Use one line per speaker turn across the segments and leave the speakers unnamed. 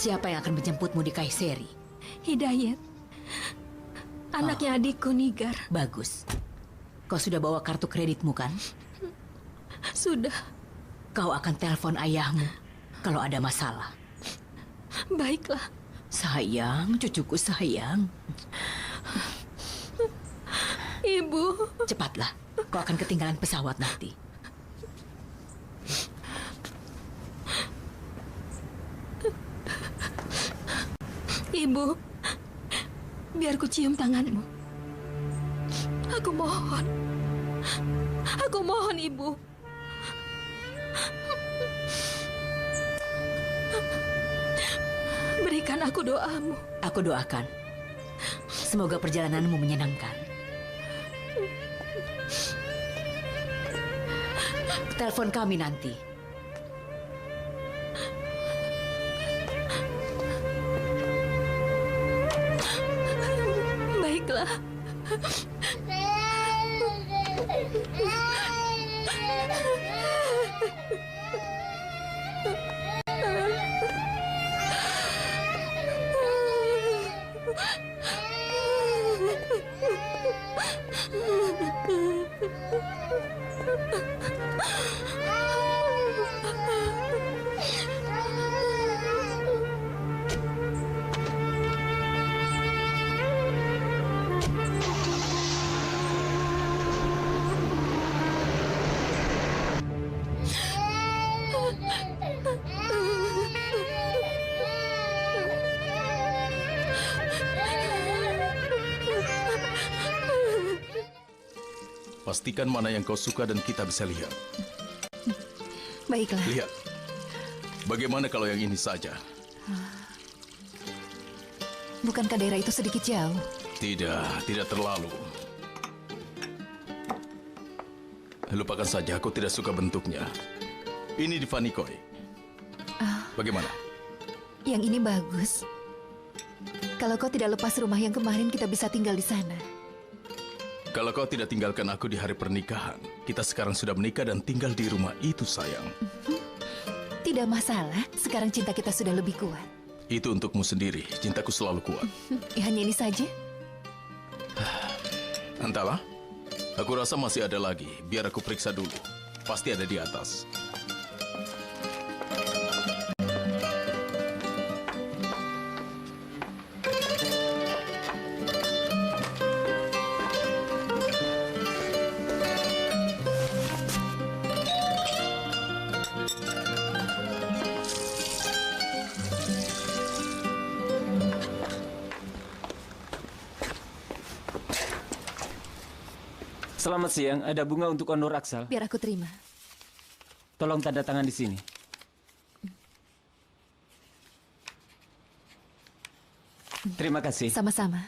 Siapa yang akan menjemputmu di Kayseri?
Hidayat. Anaknya adikku, Nigar.
Bagus. Kau sudah bawa kartu kreditmu kan?
Sudah.
Kau akan telepon ayahmu kalau ada masalah.
Baiklah.
Sayang, cucuku sayang.
Ibu.
Cepatlah, kau akan ketinggalan pesawat nanti.
Ibu, biar ku cium tanganmu. Aku mohon. Aku mohon, Ibu. Berikan aku doamu.
Aku doakan. Semoga perjalananmu menyenangkan. Telepon kami nanti.
Baiklah.
Pastikan mana yang kau suka dan kita bisa lihat.
Baiklah.
Lihat. Bagaimana kalau yang ini saja?
Bukankah daerah itu sedikit jauh?
Tidak terlalu. Lupakan saja, aku tidak suka bentuknya. Ini di Vanikoi. Bagaimana?
Yang ini bagus. Kalau kau tidak lepas rumah yang kemarin, kita bisa tinggal di sana.
Kalau kau tidak tinggalkan aku di hari pernikahan, kita sekarang sudah menikah dan tinggal di rumah itu, sayang.
Tidak masalah, sekarang cinta kita sudah lebih kuat.
Itu untukmu sendiri, cintaku selalu kuat.
Hanya ini saja?
Entahlah, aku rasa masih ada lagi. Biar aku periksa dulu. Pasti ada di atas.
Selamat siang, ada bunga untuk Onur Aksal.
Biar aku terima.
Tolong tanda tangan di sini. Terima kasih.
Sama-sama.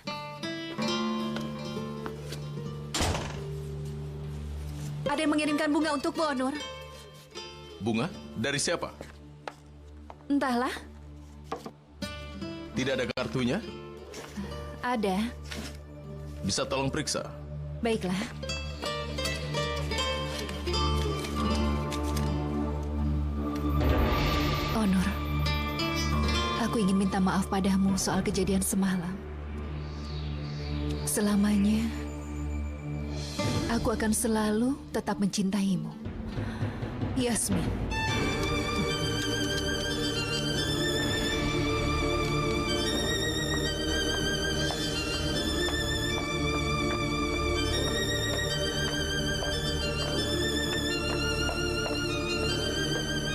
Ada yang mengirimkan bunga untukmu, Onur.
Bunga? Dari siapa?
Entahlah.
Tidak ada kartunya?
Ada.
Bisa tolong periksa?
Baiklah. Onur, aku ingin minta maaf padamu soal kejadian semalam. Selamanya, aku akan selalu tetap mencintaimu. Yasmin.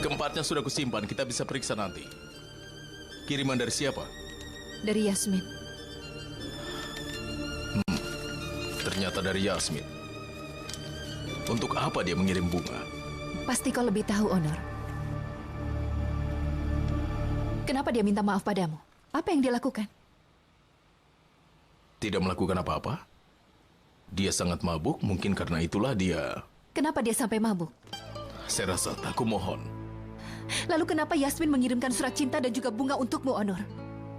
Keempatnya sudah kusimpan, kita bisa periksa nanti. Kiriman dari siapa?
Dari Yasmin.
Ternyata dari Yasmin. Untuk apa dia mengirim bunga?
Pasti kau lebih tahu, Onur. Kenapa dia minta maaf padamu? Apa yang dia lakukan?
Tidak melakukan apa-apa. Dia sangat mabuk, mungkin karena itulah dia...
Kenapa dia sampai mabuk?
Saya rasa, aku mohon.
Lalu kenapa Yasmin mengirimkan surat cinta dan juga bunga untukmu, Onur?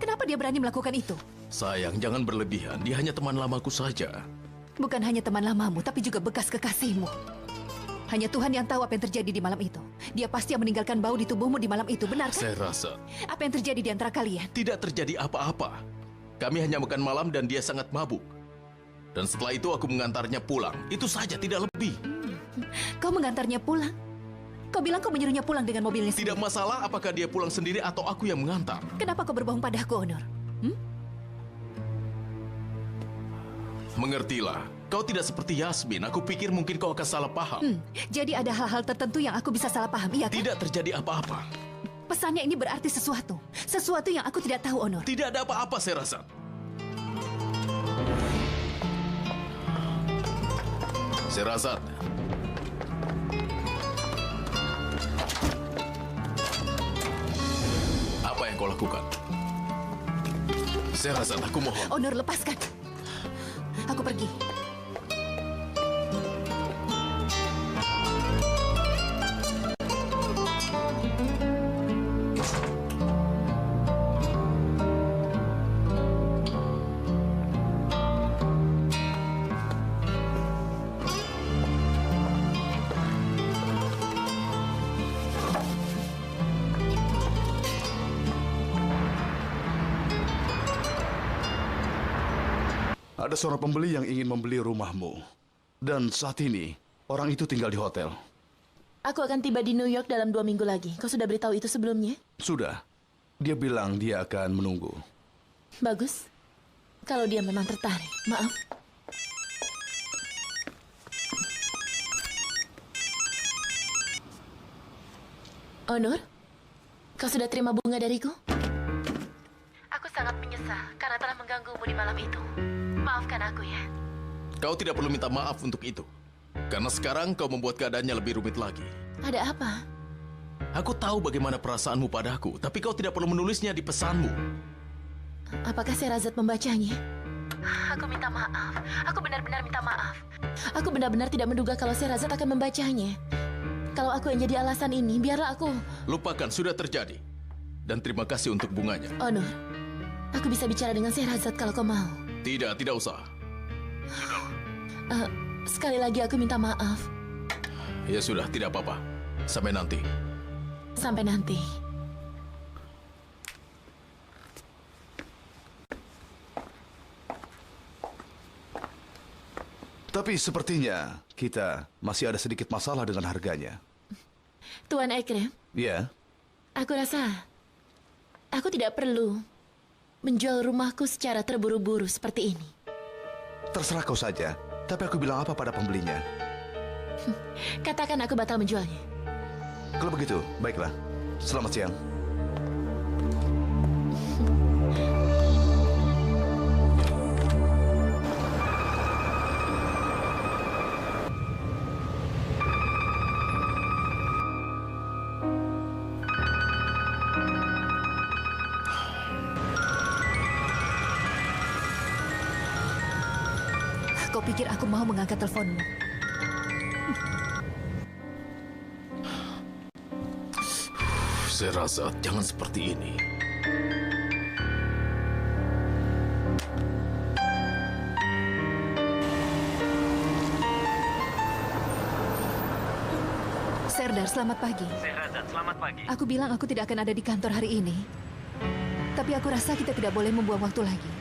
Kenapa dia berani melakukan itu?
Sayang, jangan berlebihan. Dia hanya teman lamaku saja.
Bukan hanya teman lamamu, tapi juga bekas kekasihmu. Hanya Tuhan yang tahu apa yang terjadi di malam itu. Dia pasti yang meninggalkan bau di tubuhmu di malam itu, benar kan?
Saya rasa
Apa yang terjadi di antara kalian?
tidak terjadi apa-apa. Kami hanya makan malam dan dia sangat mabuk. Dan setelah itu aku mengantarnya pulang. Itu saja, tidak lebih.
Kau mengantarnya pulang? Kau bilang kau menyuruhnya pulang dengan mobilnya
Tidak
sendiri.
masalah apakah dia pulang sendiri atau aku yang mengantar.
Kenapa kau berbohong padaku, Onur?
Mengertilah, kau tidak seperti Yasmin. Aku pikir mungkin kau akan salah paham.
Jadi ada hal-hal tertentu yang aku bisa salah paham, iya kan?
Tidak terjadi apa-apa.
Pesannya ini berarti sesuatu. Sesuatu yang aku tidak tahu, Onur.
Tidak ada apa-apa, saya rasa. Saya rasa apa yang kau lakukan? Saya rasa aku mohon.
Onur, lepaskan. Aku pergi.
Ada seorang pembeli yang ingin membeli rumahmu. Dan saat ini, orang itu tinggal di hotel.
Aku akan tiba di New York dalam 2 minggu lagi. Kau sudah beritahu itu sebelumnya?
Sudah. Dia bilang dia akan menunggu.
Bagus. Kalau dia memang tertarik. Maaf. Onur, kau sudah terima bunga dariku? Aku sangat menyesal karena telah mengganggumu di malam itu. Maafkan aku ya.
Kau tidak perlu minta maaf untuk itu. Karena sekarang kau membuat keadaannya lebih rumit lagi.
Ada apa?
Aku tahu bagaimana perasaanmu padaku, tapi kau tidak perlu menulisnya di pesanmu.
Apakah Sherazad membacanya? Aku minta maaf. Aku benar-benar minta maaf. Aku benar-benar tidak menduga kalau Sherazad akan membacanya. Kalau aku yang jadi alasan ini, biarlah aku...
Lupakan, sudah terjadi. Dan terima kasih untuk bunganya.
Onur, aku bisa bicara dengan Sherazad kalau kau mau.
Tidak usah.
Sekali lagi aku minta maaf.
Ya sudah, tidak apa-apa. Sampai nanti.
Sampai nanti.
Tapi sepertinya kita masih ada sedikit masalah dengan harganya.
Tuan Ekrem,
Ya,
aku rasa aku tidak perlu menjual rumahku secara terburu-buru seperti ini.
terserah kau saja. Tapi aku bilang apa pada pembelinya?
Katakan aku batal menjualnya.
Kalau begitu, baiklah. Selamat siang.
Kau pikir aku mau mengangkat teleponmu?
Saya rasa jangan seperti ini.
Serdar, selamat pagi.
Sherazad, selamat pagi.
Aku bilang aku tidak akan ada di kantor hari ini. Tapi aku rasa kita tidak boleh membuang waktu lagi.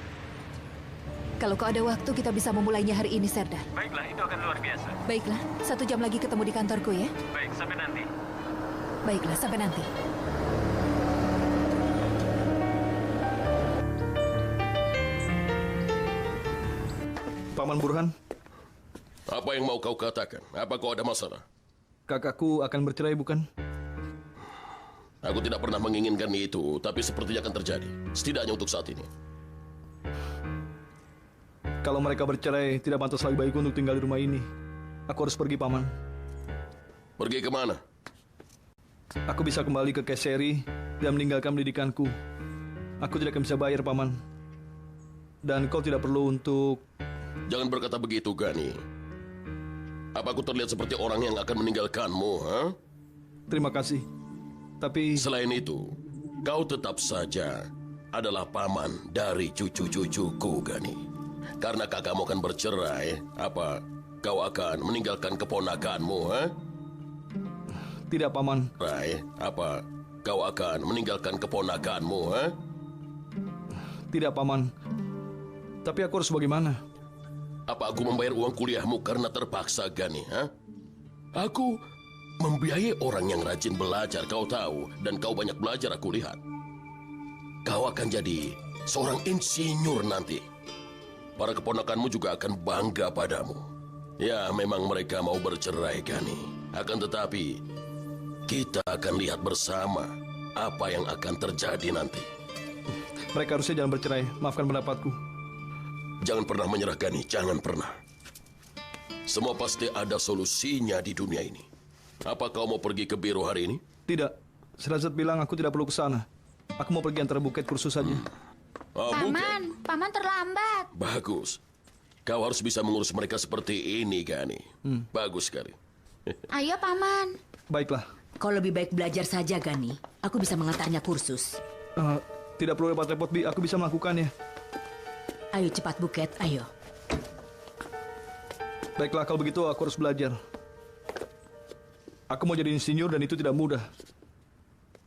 Kalau kau ada waktu, kita bisa memulainya hari ini, Serdar.
Baiklah, itu akan luar biasa.
Baiklah, 1 jam lagi ketemu di kantorku ya.
Baik, sampai nanti.
Baiklah, sampai nanti.
Paman Burhan,
Apa yang mau kau katakan? Apa kau ada masalah?
kakakku akan bercerai bukan?
Aku tidak pernah menginginkan itu, tapi sepertinya akan terjadi. Setidaknya untuk saat ini.
Kalau mereka bercerai, tidak pantas lagi bagiku untuk tinggal di rumah ini. Aku harus pergi, Paman.
Pergi kemana?
Aku bisa kembali ke Keseri dan meninggalkan pendidikanku. Aku tidak akan bisa bayar, Paman. Dan kau tidak perlu untuk...
Jangan berkata begitu, Gani. Apa aku terlihat seperti orang yang akan meninggalkanmu, ha?
Terima kasih. Tapi...
Selain itu, kau tetap saja adalah paman dari cucu-cucuku, Gani. Karena kakakmu akan bercerai, apa kau akan meninggalkan keponakanmu, ha?
Tidak, Paman.
Rai, apa kau akan meninggalkan keponakanmu, ha?
Tidak, Paman. Tapi aku harus bagaimana?
Apa aku membayar uang kuliahmu karena terpaksa, Gani, ha? Aku membiayai orang yang rajin belajar, kau tahu, dan kau banyak belajar, aku lihat. Kau akan jadi seorang insinyur nanti. Para keponakanmu juga akan bangga padamu. Ya, memang mereka mau bercerai, Gani. Akan tetapi, kita akan lihat bersama apa yang akan terjadi nanti.
Mereka harusnya jangan bercerai. Maafkan pendapatku.
Jangan pernah menyerah, Gani. Jangan pernah. Semua pasti ada solusinya di dunia ini. Apa kau mau pergi ke biro hari ini?
Tidak. Serazat bilang aku tidak perlu ke sana. Aku mau pergi antar buket kursus saja.
Bukan.
Paman terlambat.
Bagus. Kau harus bisa mengurus mereka seperti ini, Gani. Bagus sekali.
Ayo, Paman.
Baiklah.
Kau lebih baik belajar saja, Gani. Aku bisa mengantarnya kursus.
Tidak perlu repot-repot, Bi. Aku bisa melakukannya.
Ayo cepat, Buket. Ayo.
Baiklah, kalau begitu aku harus belajar. Aku mau jadi insinyur dan itu tidak mudah.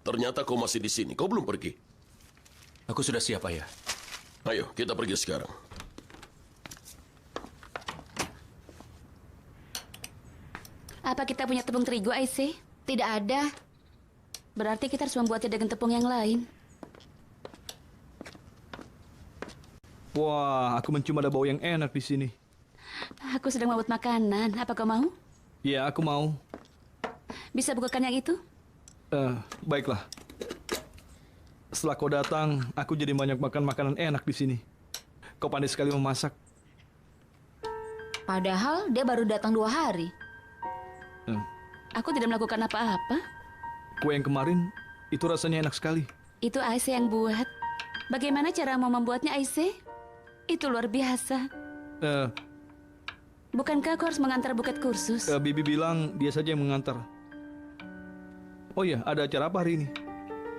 Ternyata kau masih di sini. Kau belum pergi.
Aku sudah siap, Ayah.
Ayo, kita pergi sekarang.
Apa kita punya tepung terigu, Aisyah? Tidak ada. Berarti kita harus membuatnya dengan tepung yang lain.
Wah, aku mencium ada bau yang enak di sini.
Aku sedang membuat makanan. Apa kau mau?
Ya, aku mau.
Bisa bukakan yang itu?
Baiklah. Setelah kau datang, aku jadi banyak makan makanan enak di sini. Kau pandai sekali memasak.
Padahal dia baru datang 2 hari. Aku tidak melakukan apa-apa.
Kue yang kemarin, itu rasanya enak sekali.
Itu Aisyah yang buat. Bagaimana cara mau membuatnya, Aisyah? Itu luar biasa. Bukankah aku harus mengantar buket kursus?
Bibi bilang dia saja yang mengantar. Oh iya, ada acara apa hari ini?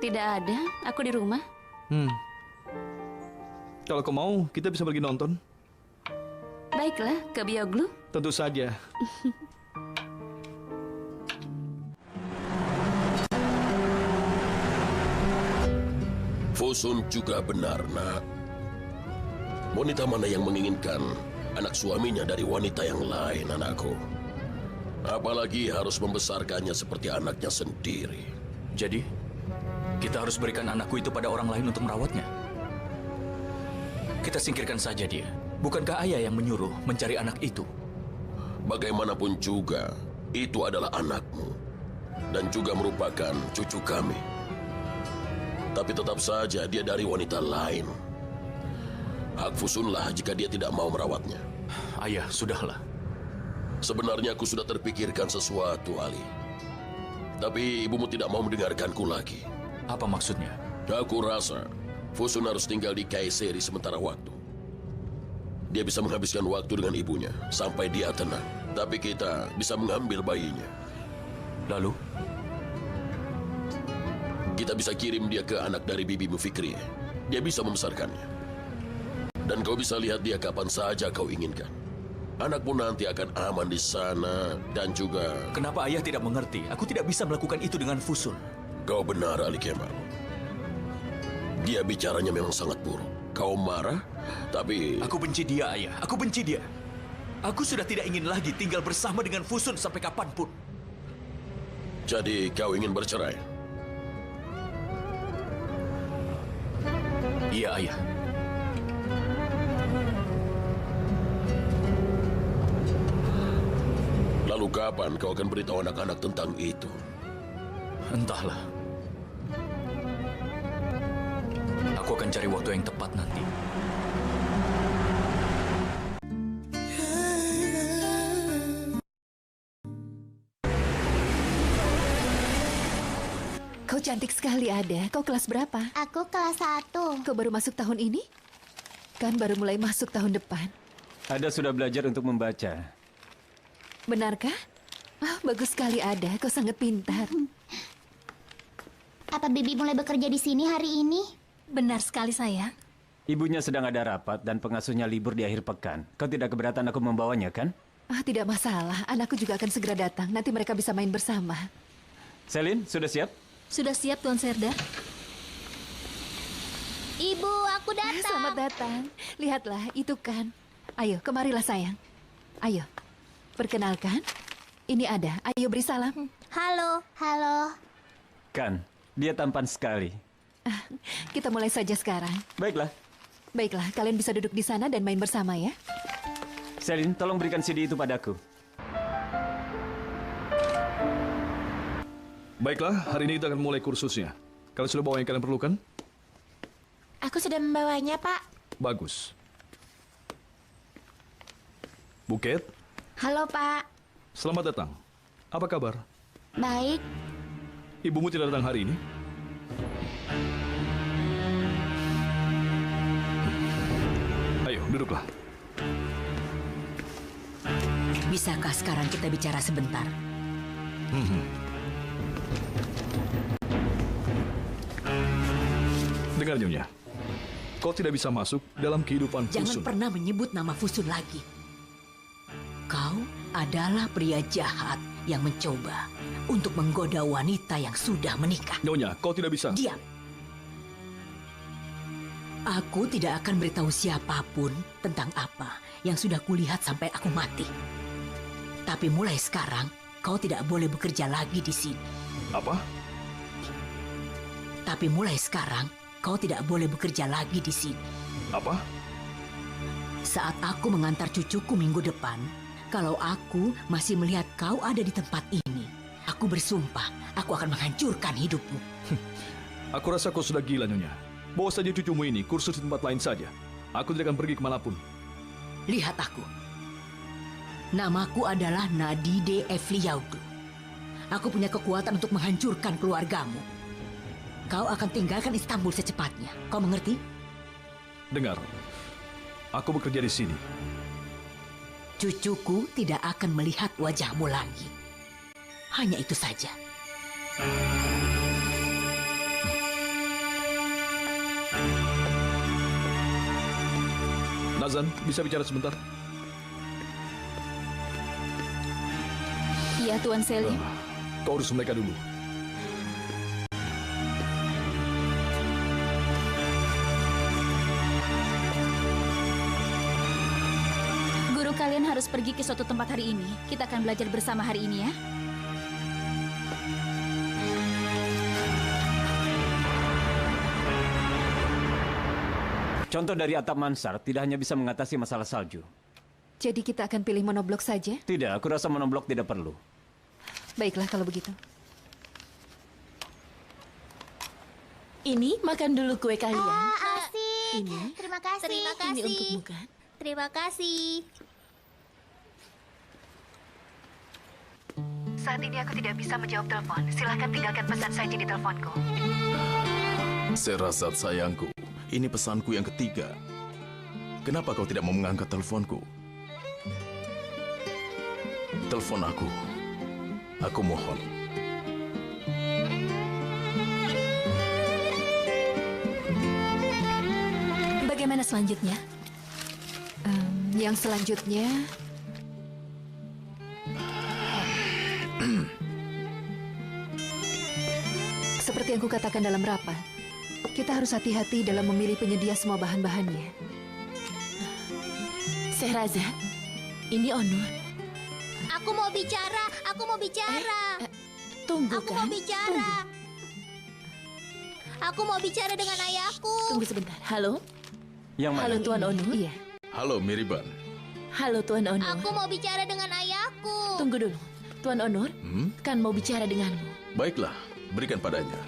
Tidak ada. Aku di rumah.
Kalau kau mau, kita bisa pergi nonton.
Baiklah, ke Bioglu.
Tentu saja.
Fusun juga benar, nak. Wanita mana yang menginginkan anak suaminya dari wanita yang lain, anakku? Apalagi harus membesarkannya seperti anaknya sendiri.
Jadi, kita harus berikan anakku itu pada orang lain untuk merawatnya. Kita singkirkan saja dia. Bukankah ayah yang menyuruh mencari anak itu?
Bagaimanapun juga, itu adalah anakmu. Dan juga merupakan cucu kami. Tapi tetap saja dia dari wanita lain. Hak Fusunlah jika dia tidak mau merawatnya.
Ayah, sudahlah.
Sebenarnya aku sudah terpikirkan sesuatu, Ali. Tapi ibumu tidak mau mendengarkanku lagi.
Apa maksudnya?
Aku rasa Fusun harus tinggal di Kayseri sementara waktu. Dia bisa menghabiskan waktu dengan ibunya sampai dia tenang. Tapi kita bisa mengambil bayinya.
Lalu?
Kita bisa kirim dia ke anak dari bibimu Fikri. Dia bisa membesarkannya. Dan kau bisa lihat dia kapan saja kau inginkan. Anakmu nanti akan aman di sana dan juga...
Kenapa ayah tidak mengerti? Aku tidak bisa melakukan itu dengan Fusun.
Kau benar, Ali Kemal. Dia bicaranya memang sangat buruk. Kau marah, tapi...
Aku benci dia, ayah. Aku benci dia. Aku sudah tidak ingin lagi tinggal bersama dengan Fusun sampai kapanpun.
Jadi kau ingin bercerai?
Iya, ayah.
Lalu kapan kau akan beritahu anak-anak tentang itu?
Entahlah. Aku akan cari waktu yang tepat nanti.
Kau cantik sekali, Ada. Kau kelas berapa?
Aku kelas 1.
Kau baru masuk tahun ini? Kan baru mulai masuk tahun depan.
Ada sudah belajar untuk membaca.
Benarkah? Bagus sekali, Ada. Kau sangat pintar.
Apa Bibi mulai bekerja di sini hari ini?
Benar sekali, sayang.
Ibunya sedang ada rapat dan pengasuhnya libur di akhir pekan. Kau tidak keberatan aku membawanya, kan?
Tidak masalah. Anakku juga akan segera datang. Nanti mereka bisa main bersama.
Selin, sudah siap?
Sudah siap, Tuan Serdar?
Ibu, aku datang.
Selamat datang. Lihatlah, itu kan. Ayo, kemarilah sayang. Ayo, perkenalkan. Ini ada. Ayo beri salam.
Halo. Halo.
Kan, dia tampan sekali.
Kita mulai saja sekarang.
Baiklah.
Baiklah, kalian bisa duduk di sana dan main bersama ya.
Selin, tolong berikan CD itu padaku.
Baiklah, hari ini kita akan mulai kursusnya. Kalian sudah bawa yang kalian perlukan?
Aku sudah membawanya, Pak.
Bagus. Buket,
Halo, Pak.
selamat datang. Apa kabar?
Baik.
Ibumu tidak datang hari ini? Ayo, duduklah.
Bisakah sekarang kita bicara sebentar?
Dengar, Nyonya. Kau tidak bisa masuk dalam kehidupan
Jangan
Fusun.
pernah menyebut nama Fusun lagi. Kau adalah pria jahat yang mencoba untuk menggoda wanita yang sudah menikah.
Nyonya, kau tidak bisa.
Diam. Aku tidak akan beritahu siapapun tentang apa yang sudah kulihat sampai aku mati. Tapi mulai sekarang, kau tidak boleh bekerja lagi di sini.
Apa?
Tapi mulai sekarang, kau tidak boleh bekerja lagi di sini.
Apa?
Saat aku mengantar cucuku minggu depan, kalau aku masih melihat kau ada di tempat ini, aku bersumpah aku akan menghancurkan hidupmu.
Aku rasa kau sudah gila, Nyonya. Bawa saja cucumu ini kursus di tempat lain saja. Aku tidak akan pergi kemanapun.
Lihat aku. Namaku adalah Nadide Evliaudu. Aku punya kekuatan untuk menghancurkan keluargamu. Kau akan tinggalkan Istanbul secepatnya. Kau mengerti?
Dengar, aku bekerja di sini.
Cucuku tidak akan melihat wajahmu lagi. Hanya itu saja.
Nazan, bisa bicara sebentar?
Iya, Tuan Selim.
Kau urus mereka dulu.
Guru kalian harus pergi ke suatu tempat hari ini. Kita akan belajar bersama hari ini ya.
Contoh dari atap mansar tidak hanya bisa mengatasi masalah salju.
Jadi kita akan pilih monoblok saja?
Tidak, aku rasa monoblok tidak perlu.
Baiklah kalau begitu.
Ini makan dulu kue kalian.
Asik.
Ini.
Terima kasih. Terima
Ini
kasih.
untukmu kan?
Terima kasih.
Saat ini aku tidak bisa menjawab telepon. Silahkan tinggalkan pesan saja di teleponku.
Serazat sayangku, ini pesanku yang ketiga. Kenapa kau tidak mau mengangkat teleponku? Telepon aku. Aku mohon.
Bagaimana selanjutnya? Yang selanjutnya... Seperti yang kukatakan dalam rapat, kita harus hati-hati dalam memilih penyedia semua bahan-bahannya.
Sehrazad, ini Onur.
Aku mau bicara. Aku mau bicara.
Tunggu
Aku
kan?
mau bicara. Aku mau bicara dengan ayahku.
Tunggu sebentar. Halo?
Yang mana?
Halo Tuan Onur?
Iya.
Halo, Miriban.
Halo Tuan Onur.
Aku mau bicara dengan ayahku.
Tunggu dulu. Tuan Onur, kan mau bicara denganmu.
Baiklah, berikan padanya.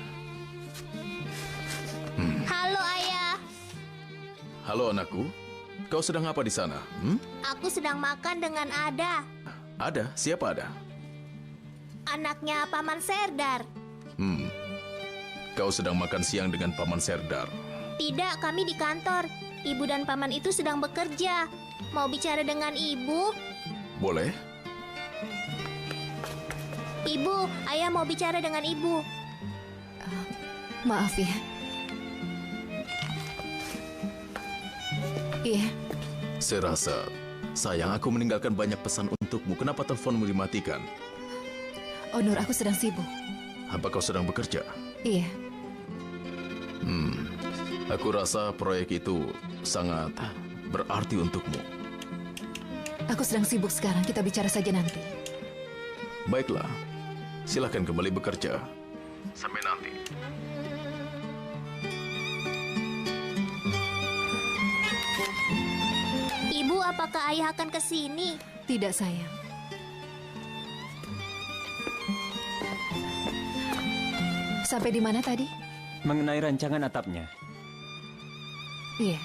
Halo, ayah.
Halo, anakku. Kau sedang apa di sana?
Aku sedang makan dengan Ada,
Ada? Siapa ada?
anaknya Paman Serdar.
Kau sedang makan siang dengan Paman Serdar.
Tidak, kami di kantor. Ibu dan Paman itu sedang bekerja. Mau bicara dengan ibu?
Boleh?
Ibu, ayah mau bicara dengan ibu.
Maaf ya. Iya.
Serasa, sayang aku meninggalkan banyak pesan untukmu. Kenapa teleponmu dimatikan?
Onur, aku sedang sibuk.
apa kau sedang bekerja?
Iya,
Aku rasa proyek itu sangat berarti untukmu.
aku sedang sibuk sekarang. Kita bicara saja nanti.
Baiklah, silakan kembali bekerja. Sampai nanti.
Ibu, apakah ayah akan ke sini?
Tidak, sayang. Sampai di mana tadi?
Mengenai rancangan atapnya.
Iya.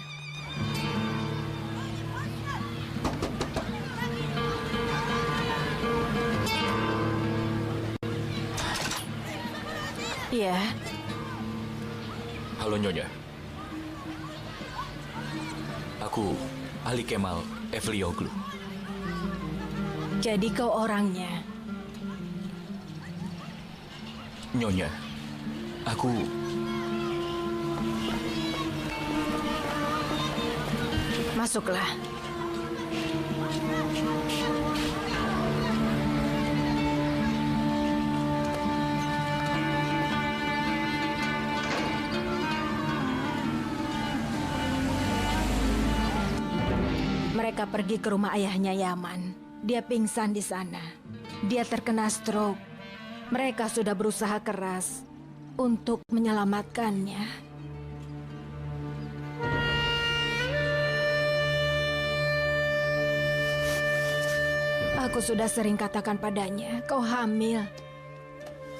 Iya.
Halo Nyonya. Aku Ali Kemal Evlioglu.
Jadi kau orangnya.
Nyonya, aku
Masuklah. Mereka pergi ke rumah ayahnya Yaman. Dia pingsan di sana. Dia terkena stroke. Mereka sudah berusaha keras untuk menyelamatkannya. Aku sudah sering katakan padanya, kau hamil.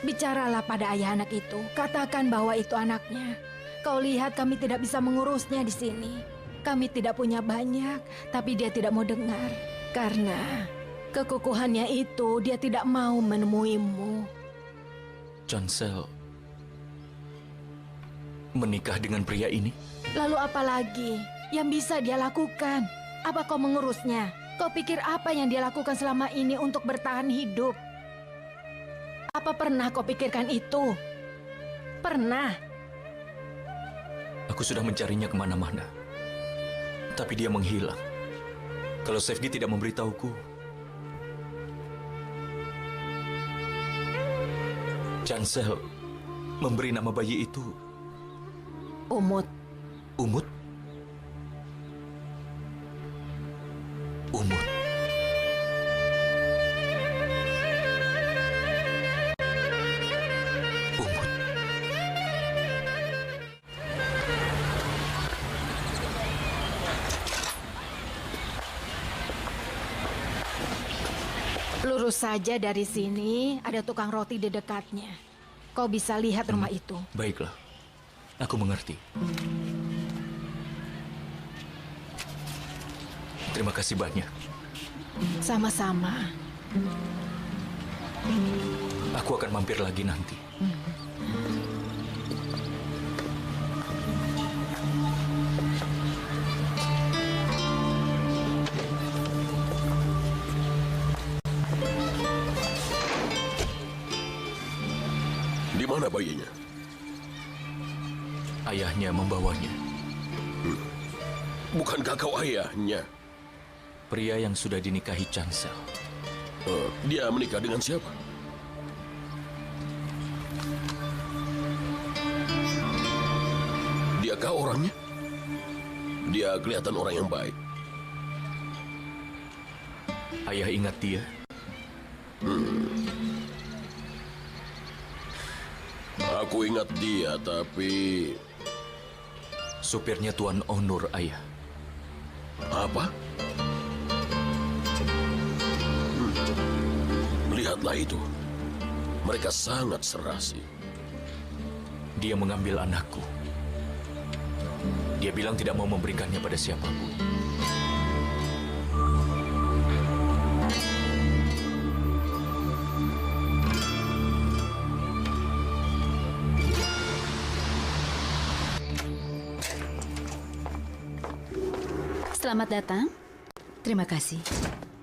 Bicaralah pada ayah anak itu, katakan bahwa itu anaknya. Kau lihat kami tidak bisa mengurusnya di sini. Kami tidak punya banyak, tapi dia tidak mau dengar. Karena kekukuhannya itu, dia tidak mau menemuimu.
Chancel menikah dengan pria ini?
Lalu apa lagi yang bisa dia lakukan? Apa kau mengurusnya? Kau pikir apa yang dia lakukan selama ini untuk bertahan hidup? Apa pernah kau pikirkan itu? Pernah?
Aku sudah mencarinya kemana-mana. Tapi dia menghilang. Kalau Sefdi tidak memberitahuku. Chancel memberi nama bayi itu
Umut.
Umut? Umut. Umut.
Lurus saja dari sini, ada tukang roti di dekatnya. Kau bisa lihat rumah itu.
Baiklah. Aku mengerti. Terima kasih banyak.
Sama-sama.
Aku akan mampir lagi nanti.
Di mana bayinya?
Ayahnya membawanya.
Bukankah kau ayahnya?
Pria yang sudah dinikahi Chancel.
Dia menikah dengan siapa? Diakah orangnya? Dia kelihatan orang yang baik.
Ayah ingat dia?
Aku ingat dia, tapi...
Supirnya Tuan Onur, Ayah.
Apa? Lihatlah itu. Mereka sangat serasi.
Dia mengambil anakku. Dia bilang tidak mau memberikannya pada siapapun.
Selamat datang.
Terima kasih.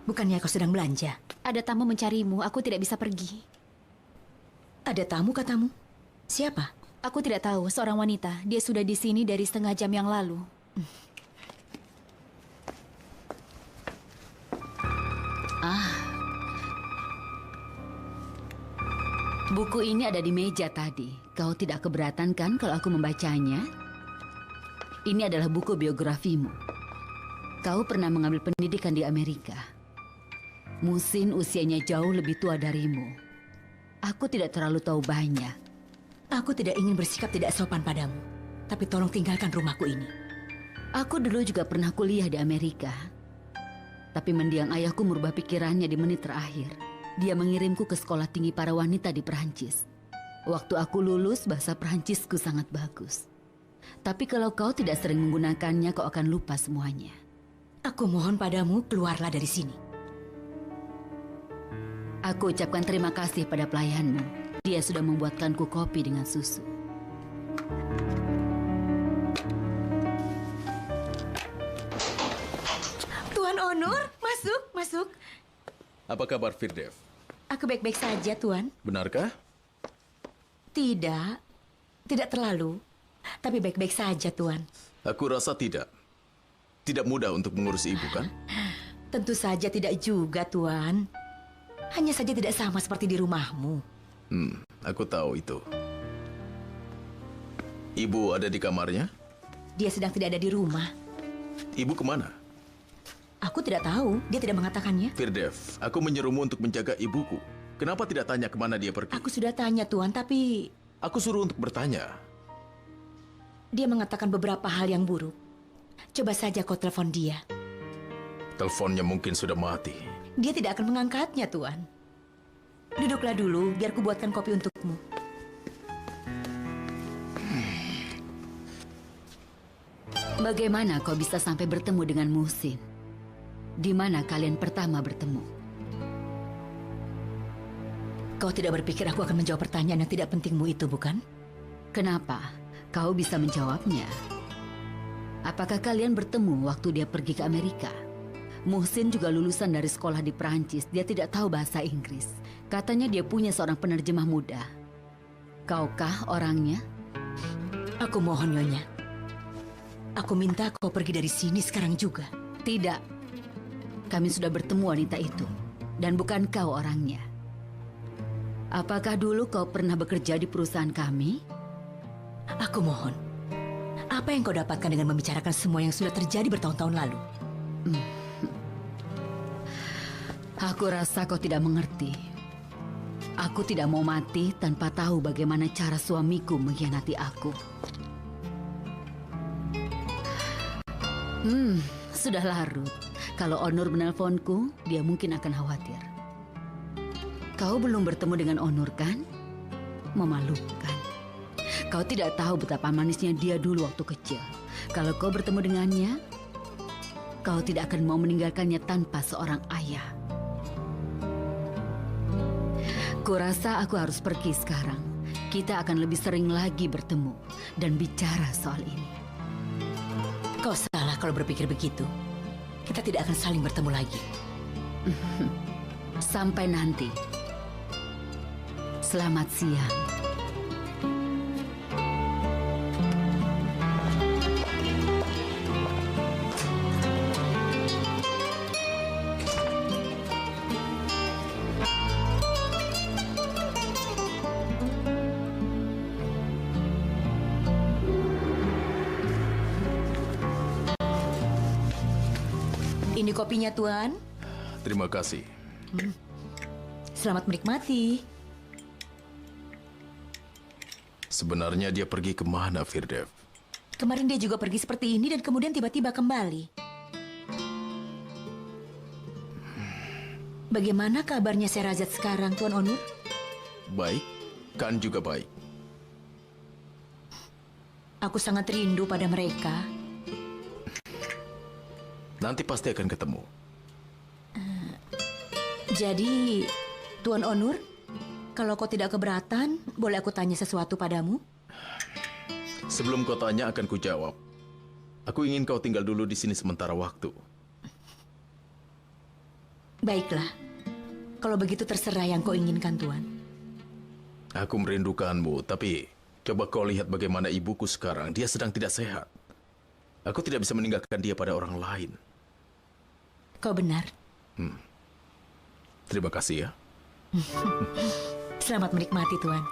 Bukannya kau sedang belanja?
Ada tamu mencarimu, aku tidak bisa pergi.
Ada tamu katamu? Siapa?
Aku tidak tahu, seorang wanita. Dia sudah di sini dari setengah jam yang lalu. Buku ini ada di meja tadi. Kau tidak keberatan kan kalau aku membacanya? Ini adalah buku biografimu. Kau pernah mengambil pendidikan di Amerika. Musin usianya jauh lebih tua darimu. Aku tidak terlalu tahu banyak.
Aku tidak ingin bersikap tidak sopan padamu. Tapi tolong tinggalkan rumahku ini.
Aku dulu juga pernah kuliah di Amerika. Tapi mendiang ayahku merubah pikirannya di menit terakhir. Dia mengirimku ke sekolah tinggi para wanita di Perancis. Waktu aku lulus, bahasa Perancisku sangat bagus. Tapi kalau kau tidak sering menggunakannya, kau akan lupa semuanya.
Aku mohon padamu, keluarlah dari sini.
Aku ucapkan terima kasih pada pelayanmu. Dia sudah membuatkanku kopi dengan susu.
Tuan Onur, masuk.
Apa kabar Firdev?
Aku baik-baik saja, Tuan.
Benarkah?
Tidak terlalu. Tapi baik-baik saja, Tuan.
Aku rasa tidak. Tidak mudah untuk mengurus ibu, kan?
Tentu saja tidak juga, Tuan. Hanya saja tidak sama seperti di rumahmu.
Aku tahu itu. Ibu ada di kamarnya?
Dia sedang tidak ada di rumah.
Ibu kemana?
Aku tidak tahu, dia tidak mengatakannya.
Firdev, aku menyuruhmu untuk menjaga ibuku. Kenapa tidak tanya kemana dia pergi?
Aku sudah tanya, Tuan, tapi...
Aku suruh untuk bertanya.
Dia mengatakan beberapa hal yang buruk. Coba saja kau telepon dia.
Teleponnya mungkin sudah mati.
Dia tidak akan mengangkatnya, Tuan. Duduklah dulu, biar ku buatkan kopi untukmu.
Bagaimana kau bisa sampai bertemu dengan Musin? Di mana kalian pertama bertemu?
Kau tidak berpikir aku akan menjawab pertanyaan yang tidak pentingmu itu, bukan?
Kenapa? Kau bisa menjawabnya. Apakah kalian bertemu waktu dia pergi ke Amerika? Muhsin juga lulusan dari sekolah di Perancis. Dia tidak tahu bahasa Inggris. Katanya dia punya seorang penerjemah muda. Kaukah orangnya?
Aku mohon, Nyonya. Aku minta kau pergi dari sini sekarang juga.
Tidak. Kami sudah bertemu wanita itu. Dan bukan kau orangnya. Apakah dulu kau pernah bekerja di perusahaan kami?
Aku mohon. Apa yang kau dapatkan dengan membicarakan semua yang sudah terjadi bertahun-tahun lalu?
Aku rasa kau tidak mengerti. Aku tidak mau mati tanpa tahu bagaimana cara suamiku mengkhianati aku. Sudah larut. Kalau Onur menelponku, dia mungkin akan khawatir. Kau belum bertemu dengan Onur, kan? Memalukan. Kau tidak tahu betapa manisnya dia dulu waktu kecil. Kalau kau bertemu dengannya, kau tidak akan mau meninggalkannya tanpa seorang ayah. Kurasa aku harus pergi sekarang. Kita akan lebih sering lagi bertemu dan bicara soal ini.
Kau salah kalau berpikir begitu. Kita tidak akan saling bertemu lagi.
Sampai nanti. Selamat siang.
Ini kopinya, Tuan.
Terima kasih.
Selamat menikmati.
Sebenarnya dia pergi kemana, Firdev?
Kemarin dia juga pergi seperti ini dan kemudian tiba-tiba kembali. Bagaimana kabarnya Sherazad sekarang, Tuan Onur?
Baik, Kan juga baik.
Aku sangat rindu pada mereka.
Nanti pasti akan ketemu.
Jadi, Tuan Onur, kalau kau tidak keberatan, boleh aku tanya sesuatu padamu?
Sebelum kau tanya akan kujawab. Aku ingin kau tinggal dulu di sini sementara waktu.
Baiklah. Kalau begitu terserah yang kau inginkan, Tuan.
Aku merindukanmu, tapi coba kau lihat bagaimana ibuku sekarang. Dia sedang tidak sehat. Aku tidak bisa meninggalkan dia pada orang lain.
Kau benar.
Terima kasih ya.
Selamat menikmati, Tuan.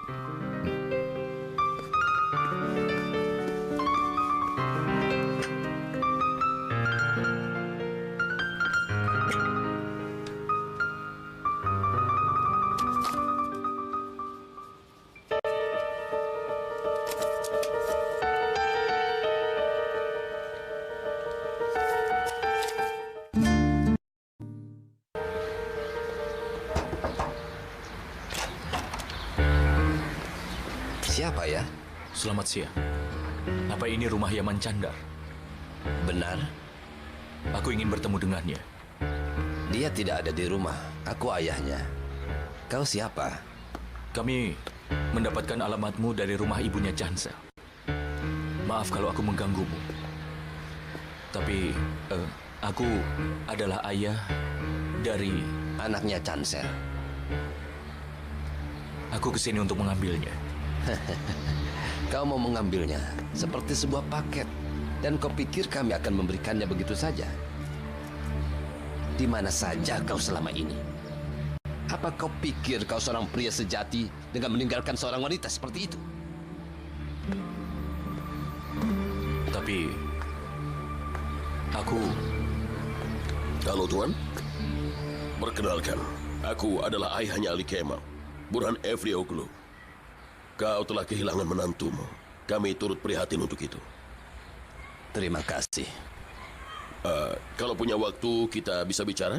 Siapa ya?
Selamat siang. Apa ini rumah Yaman Candar?
Benar.
Aku ingin bertemu dengannya.
Dia tidak ada di rumah. Aku ayahnya. Kau siapa?
Kami mendapatkan alamatmu dari rumah ibunya Chancel. Maaf kalau aku mengganggumu. Tapi aku adalah ayah dari
anaknya Chancel.
Aku kesini untuk mengambilnya.
Kau mau mengambilnya seperti sebuah paket. Dan kau pikir kami akan memberikannya begitu saja? Di mana saja kau selama ini? Apa kau pikir kau seorang pria sejati dengan meninggalkan seorang wanita seperti itu?
Tapi aku...
Halo Tuan, perkenalkan, aku adalah ayahnya Ali Kemal, Burhan Evlioglu. Kau telah kehilangan menantumu. Kami turut prihatin untuk itu.
Terima kasih.
Kalau punya waktu, kita bisa bicara?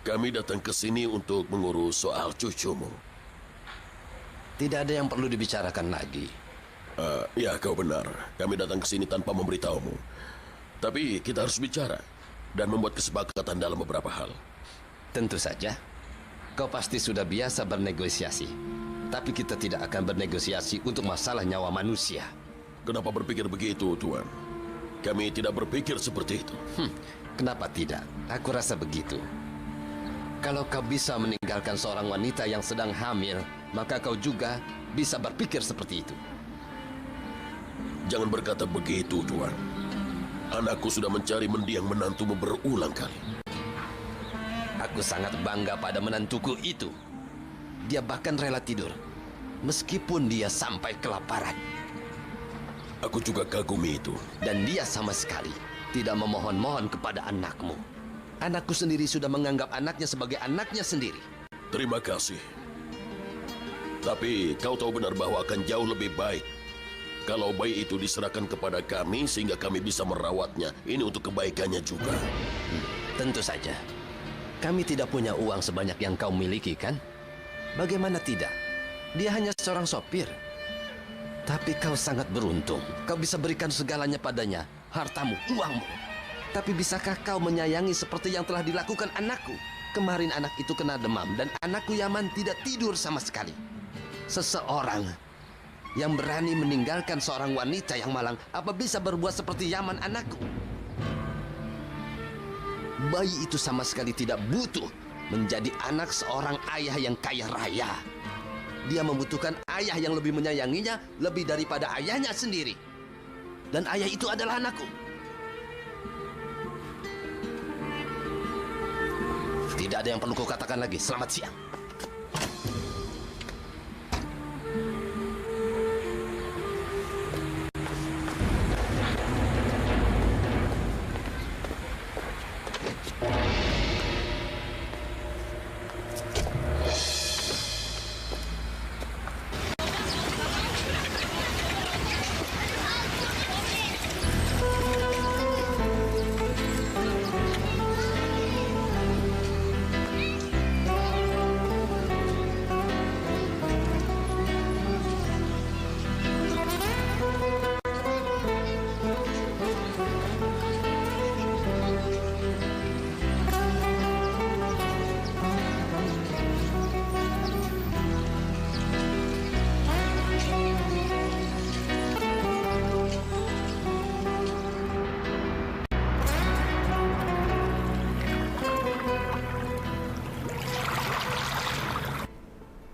Kami datang ke sini untuk mengurus soal cucumu.
Tidak ada yang perlu dibicarakan lagi.
Ya, kau benar. Kami datang ke sini tanpa memberitahumu. Tapi kita harus bicara dan membuat kesepakatan dalam beberapa hal.
Tentu saja. Kau pasti sudah biasa bernegosiasi. Tapi kita tidak akan bernegosiasi untuk masalah nyawa manusia.
Kenapa berpikir begitu, Tuan? Kami tidak berpikir seperti itu.
Kenapa tidak? Aku rasa begitu. Kalau kau bisa meninggalkan seorang wanita yang sedang hamil, maka kau juga bisa berpikir seperti itu.
Jangan berkata begitu, Tuan. Anakku sudah mencari mendiang menantumu berulang kali.
Aku sangat bangga pada menantuku itu. Dia bahkan rela tidur, meskipun dia sampai kelaparan.
Aku juga kagumi itu.
Dan dia sama sekali tidak memohon-mohon kepada anakmu. Anakku sendiri sudah menganggap anaknya sebagai anaknya sendiri.
Terima kasih. Tapi kau tahu benar bahwa akan jauh lebih baik kalau bayi itu diserahkan kepada kami sehingga kami bisa merawatnya. Ini untuk kebaikannya juga.
Tentu saja. Kami tidak punya uang sebanyak yang kau miliki, kan? Bagaimana tidak? Dia hanya seorang sopir. Tapi kau sangat beruntung. Kau bisa berikan segalanya padanya. Hartamu, uangmu. Tapi bisakah kau menyayangi seperti yang telah dilakukan anakku? Kemarin anak itu kena demam dan anakku Yaman tidak tidur sama sekali. Seseorang yang berani meninggalkan seorang wanita yang malang, apa bisa berbuat seperti Yaman anakku? Bayi itu sama sekali tidak butuh menjadi anak seorang ayah yang kaya raya. Dia membutuhkan ayah yang lebih menyayanginya lebih daripada ayahnya sendiri. Dan ayah itu adalah anakku. Tidak ada yang perlu kau katakan lagi. Selamat siang.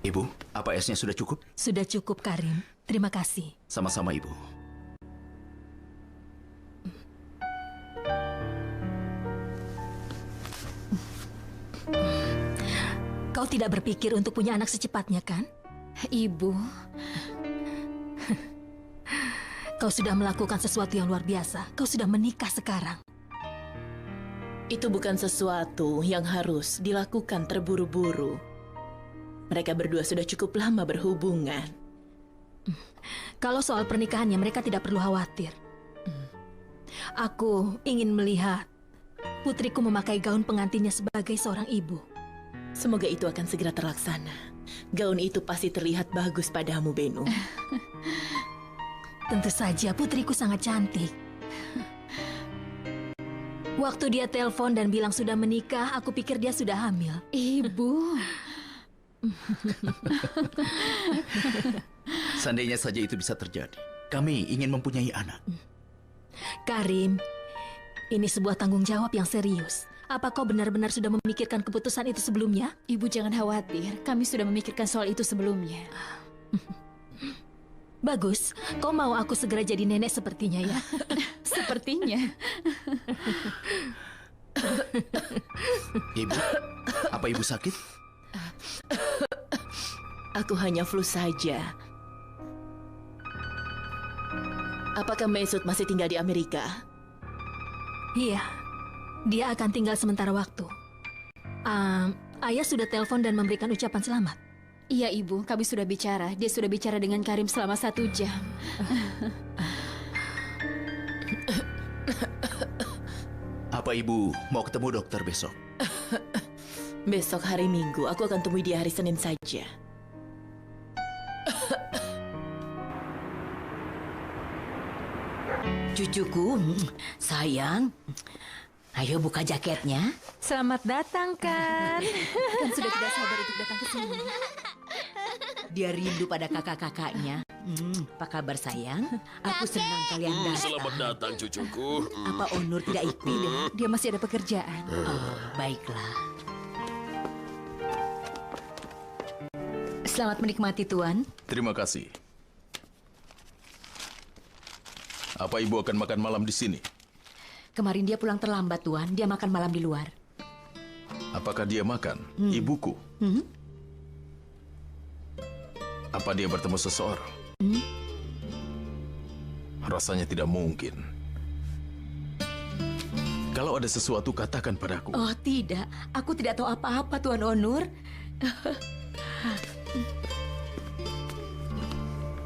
Ibu, apa esnya sudah cukup?
Sudah cukup, Karim. Terima kasih.
Sama-sama, Ibu.
Kau Kau tidak berpikir untuk punya anak secepatnya, kan?
Ibu.
Kau sudah melakukan sesuatu yang luar biasa. Kau sudah menikah sekarang.
Itu bukan sesuatu yang harus dilakukan terburu-buru. Mereka berdua sudah cukup lama berhubungan.
Kalau soal pernikahannya, mereka tidak perlu khawatir. Aku ingin melihat putriku memakai gaun pengantinnya sebagai seorang ibu.
Semoga itu akan segera terlaksana. Gaun itu pasti terlihat bagus padamu, Benu.
Tentu saja, putriku sangat cantik. Waktu dia telepon dan bilang sudah menikah, aku pikir dia sudah hamil.
Ibu.
Seandainya saja itu bisa terjadi. Kami ingin mempunyai anak.
Karim, ini sebuah tanggung jawab yang serius. Apa kau benar-benar sudah memikirkan keputusan itu sebelumnya?
Ibu jangan khawatir, kami sudah memikirkan soal itu sebelumnya.
Bagus, kau mau aku segera jadi nenek sepertinya ya?
Sepertinya.
Ibu, apa ibu sakit?
Aku hanya flu saja. Apakah Mesut masih tinggal di Amerika?
Iya, dia akan tinggal sementara waktu. Ayah sudah telepon dan memberikan ucapan selamat.
Iya Ibu, kami sudah bicara. Dia sudah bicara dengan Karim selama 1 jam.
Apa ibu mau ketemu dokter besok?
Besok hari Minggu, aku akan temui dia hari Senin saja.
Cucuku, sayang, ayo buka jaketnya.
Selamat datang, Kan.
Kan sudah tidak sabar untuk datang ke sini.
Dia rindu pada kakak-kakaknya. Apa kabar sayang? Aku senang kalian datang.
Selamat datang cucuku.
Apa Onur tidak ikut?
Dia masih ada pekerjaan.
Oh, baiklah. Selamat menikmati, Tuan.
Terima kasih. Apa ibu akan makan malam di sini?
Kemarin dia pulang terlambat, Tuan. Dia makan malam di luar.
Apakah dia makan? Ibuku. Apa dia bertemu seseorang? Rasanya tidak mungkin. Kalau ada sesuatu, katakan padaku.
Oh, tidak. Aku tidak tahu apa-apa, Tuan Onur.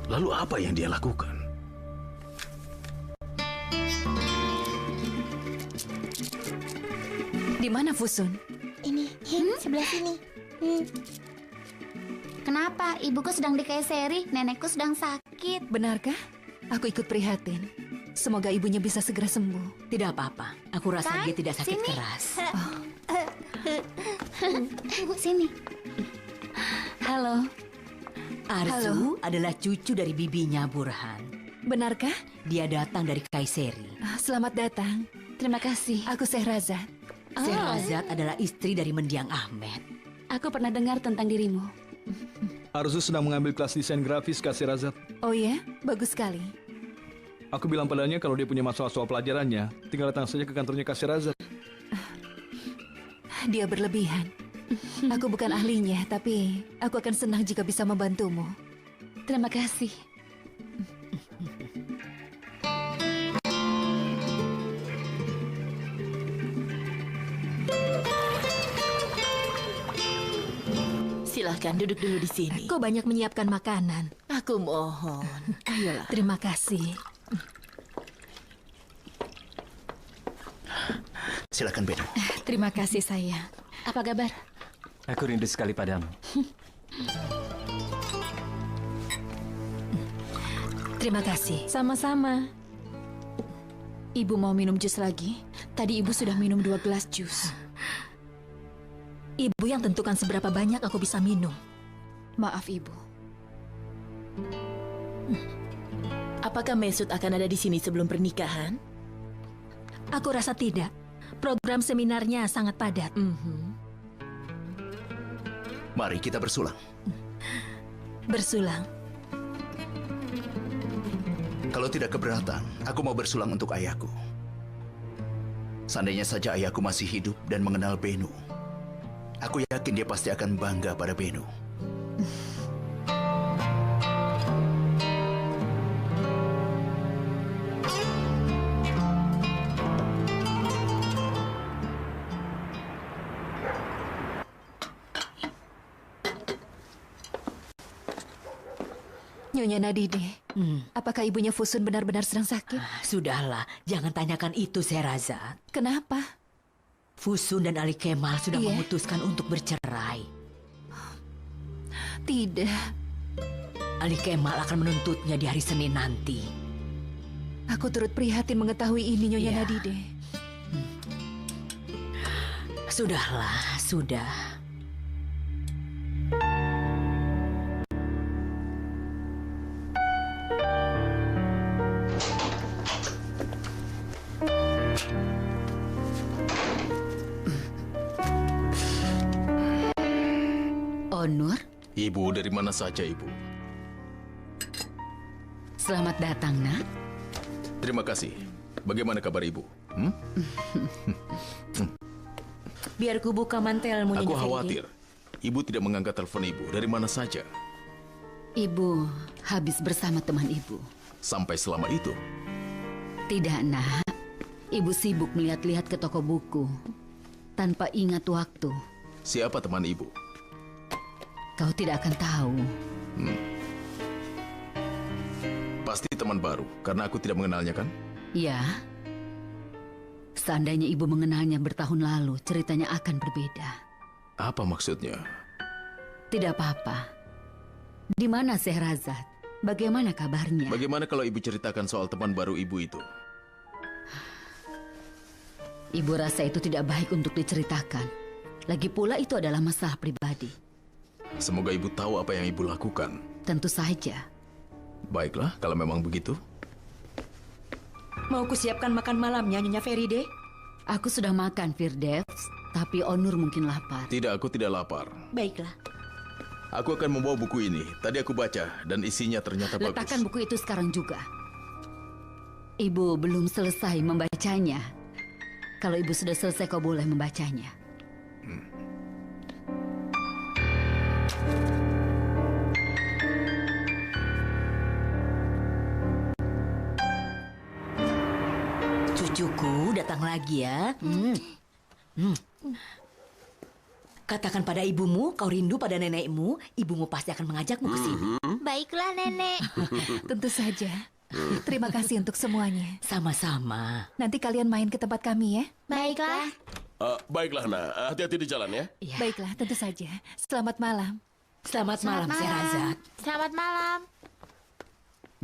Lalu apa yang dia lakukan?
Di mana Fusun?
Ini, sebelah sini. Kenapa? Ibuku sedang di Kayseri, nenekku sedang sakit.
Benarkah? Aku ikut prihatin. Semoga ibunya bisa segera sembuh.
Tidak apa-apa. Aku rasa
Kan?
dia tidak sakit
Sini.
keras.
Sini.
Halo.
Arzu adalah cucu dari bibinya Burhan.
Benarkah?
Dia datang dari Kayseri.
Selamat datang. Terima kasih. Aku Sehrazad.
Sehrazad adalah istri dari mendiang Ahmed.
Aku pernah dengar tentang dirimu.
Arzu sedang mengambil kelas desain grafis Kak Sehrazad.
Oh ya? Bagus sekali.
Aku bilang padanya kalau dia punya masalah soal pelajarannya, tinggal datang saja ke kantornya Kak Sehrazad.
Dia berlebihan. Aku bukan ahlinya, tapi aku akan senang jika bisa membantumu.
Terima kasih.
Silahkan duduk dulu di sini.
Kau banyak menyiapkan makanan.
Aku mohon. Ayolah.
Terima kasih.
Silakan Beno.
Terima kasih sayang. Apa kabar?
Aku rindu sekali padamu.
Terima kasih.
Sama-sama. Ibu mau minum jus lagi? Tadi ibu sudah minum 2 gelas jus.
Ibu yang tentukan seberapa banyak aku bisa minum.
Maaf ibu.
Apakah Mesut akan ada di sini sebelum pernikahan?
Aku rasa tidak. Program seminarnya sangat padat.
Mari kita bersulang.
Bersulang.
Kalau tidak keberatan, aku mau bersulang untuk ayahku. Seandainya saja ayahku masih hidup dan mengenal Benu, Aku yakin dia pasti akan bangga pada Beno.
Nyonya Nadide, apakah ibunya Fusun benar-benar sedang sakit?
Sudahlah, jangan tanyakan itu, Sherazad.
Kenapa?
Fusun dan Ali Kemal sudah
Iya.
memutuskan untuk bercerai.
Tidak.
Ali Kemal akan menuntutnya di hari Senin nanti.
Aku turut prihatin mengetahui ini, Nyonya
Iya.
Nadide.
Sudahlah, sudah.
Onur,
Ibu, dari mana saja, Ibu?
selamat datang, Nak.
Terima kasih. Bagaimana kabar Ibu?
Biar ku buka mantelmu,
Aku
Nyonya
khawatir. Ibu tidak mengangkat telepon Ibu. Dari mana saja?
Ibu habis bersama teman Ibu.
Sampai selama itu?
Tidak, Nak. Ibu sibuk melihat-lihat ke toko buku. Tanpa ingat waktu.
Siapa teman Ibu?
Kau tidak akan tahu.
Pasti teman baru, karena aku tidak mengenalnya kan?
Ya. Seandainya Ibu mengenalnya bertahun lalu, ceritanya akan berbeda.
Apa maksudnya?
Tidak apa-apa. Di mana Sherazad? Bagaimana kabarnya?
Bagaimana kalau Ibu ceritakan soal teman baru Ibu itu?
Ibu rasa itu tidak baik untuk diceritakan. Lagi pula itu adalah masalah pribadi.
Semoga Ibu tahu apa yang Ibu lakukan.
Tentu saja.
Baiklah, kalau memang begitu.
Mau kusiapkan makan malamnya, Nyonya Feride?
Aku sudah makan, Firdevs. Tapi Onur mungkin lapar.
Tidak, aku tidak lapar.
Baiklah.
Aku akan membawa buku ini. Tadi aku baca, dan isinya ternyata bagus.
Letakkan buku itu sekarang juga. Ibu belum selesai membacanya. Kalau Ibu sudah selesai, kau boleh membacanya.
Cucuku datang lagi ya. Katakan pada ibumu, kau rindu pada nenekmu. Ibumu pasti akan mengajakmu ke sini.
Baiklah, Nenek.
Tentu saja. Terima kasih untuk semuanya.
Sama-sama.
Nanti kalian main ke tempat kami ya.
Baiklah.
Baiklah, Nak. Hati-hati di jalan ya.
Baiklah, tentu saja. Selamat malam.
Selamat malam, Sherazad.
Selamat malam.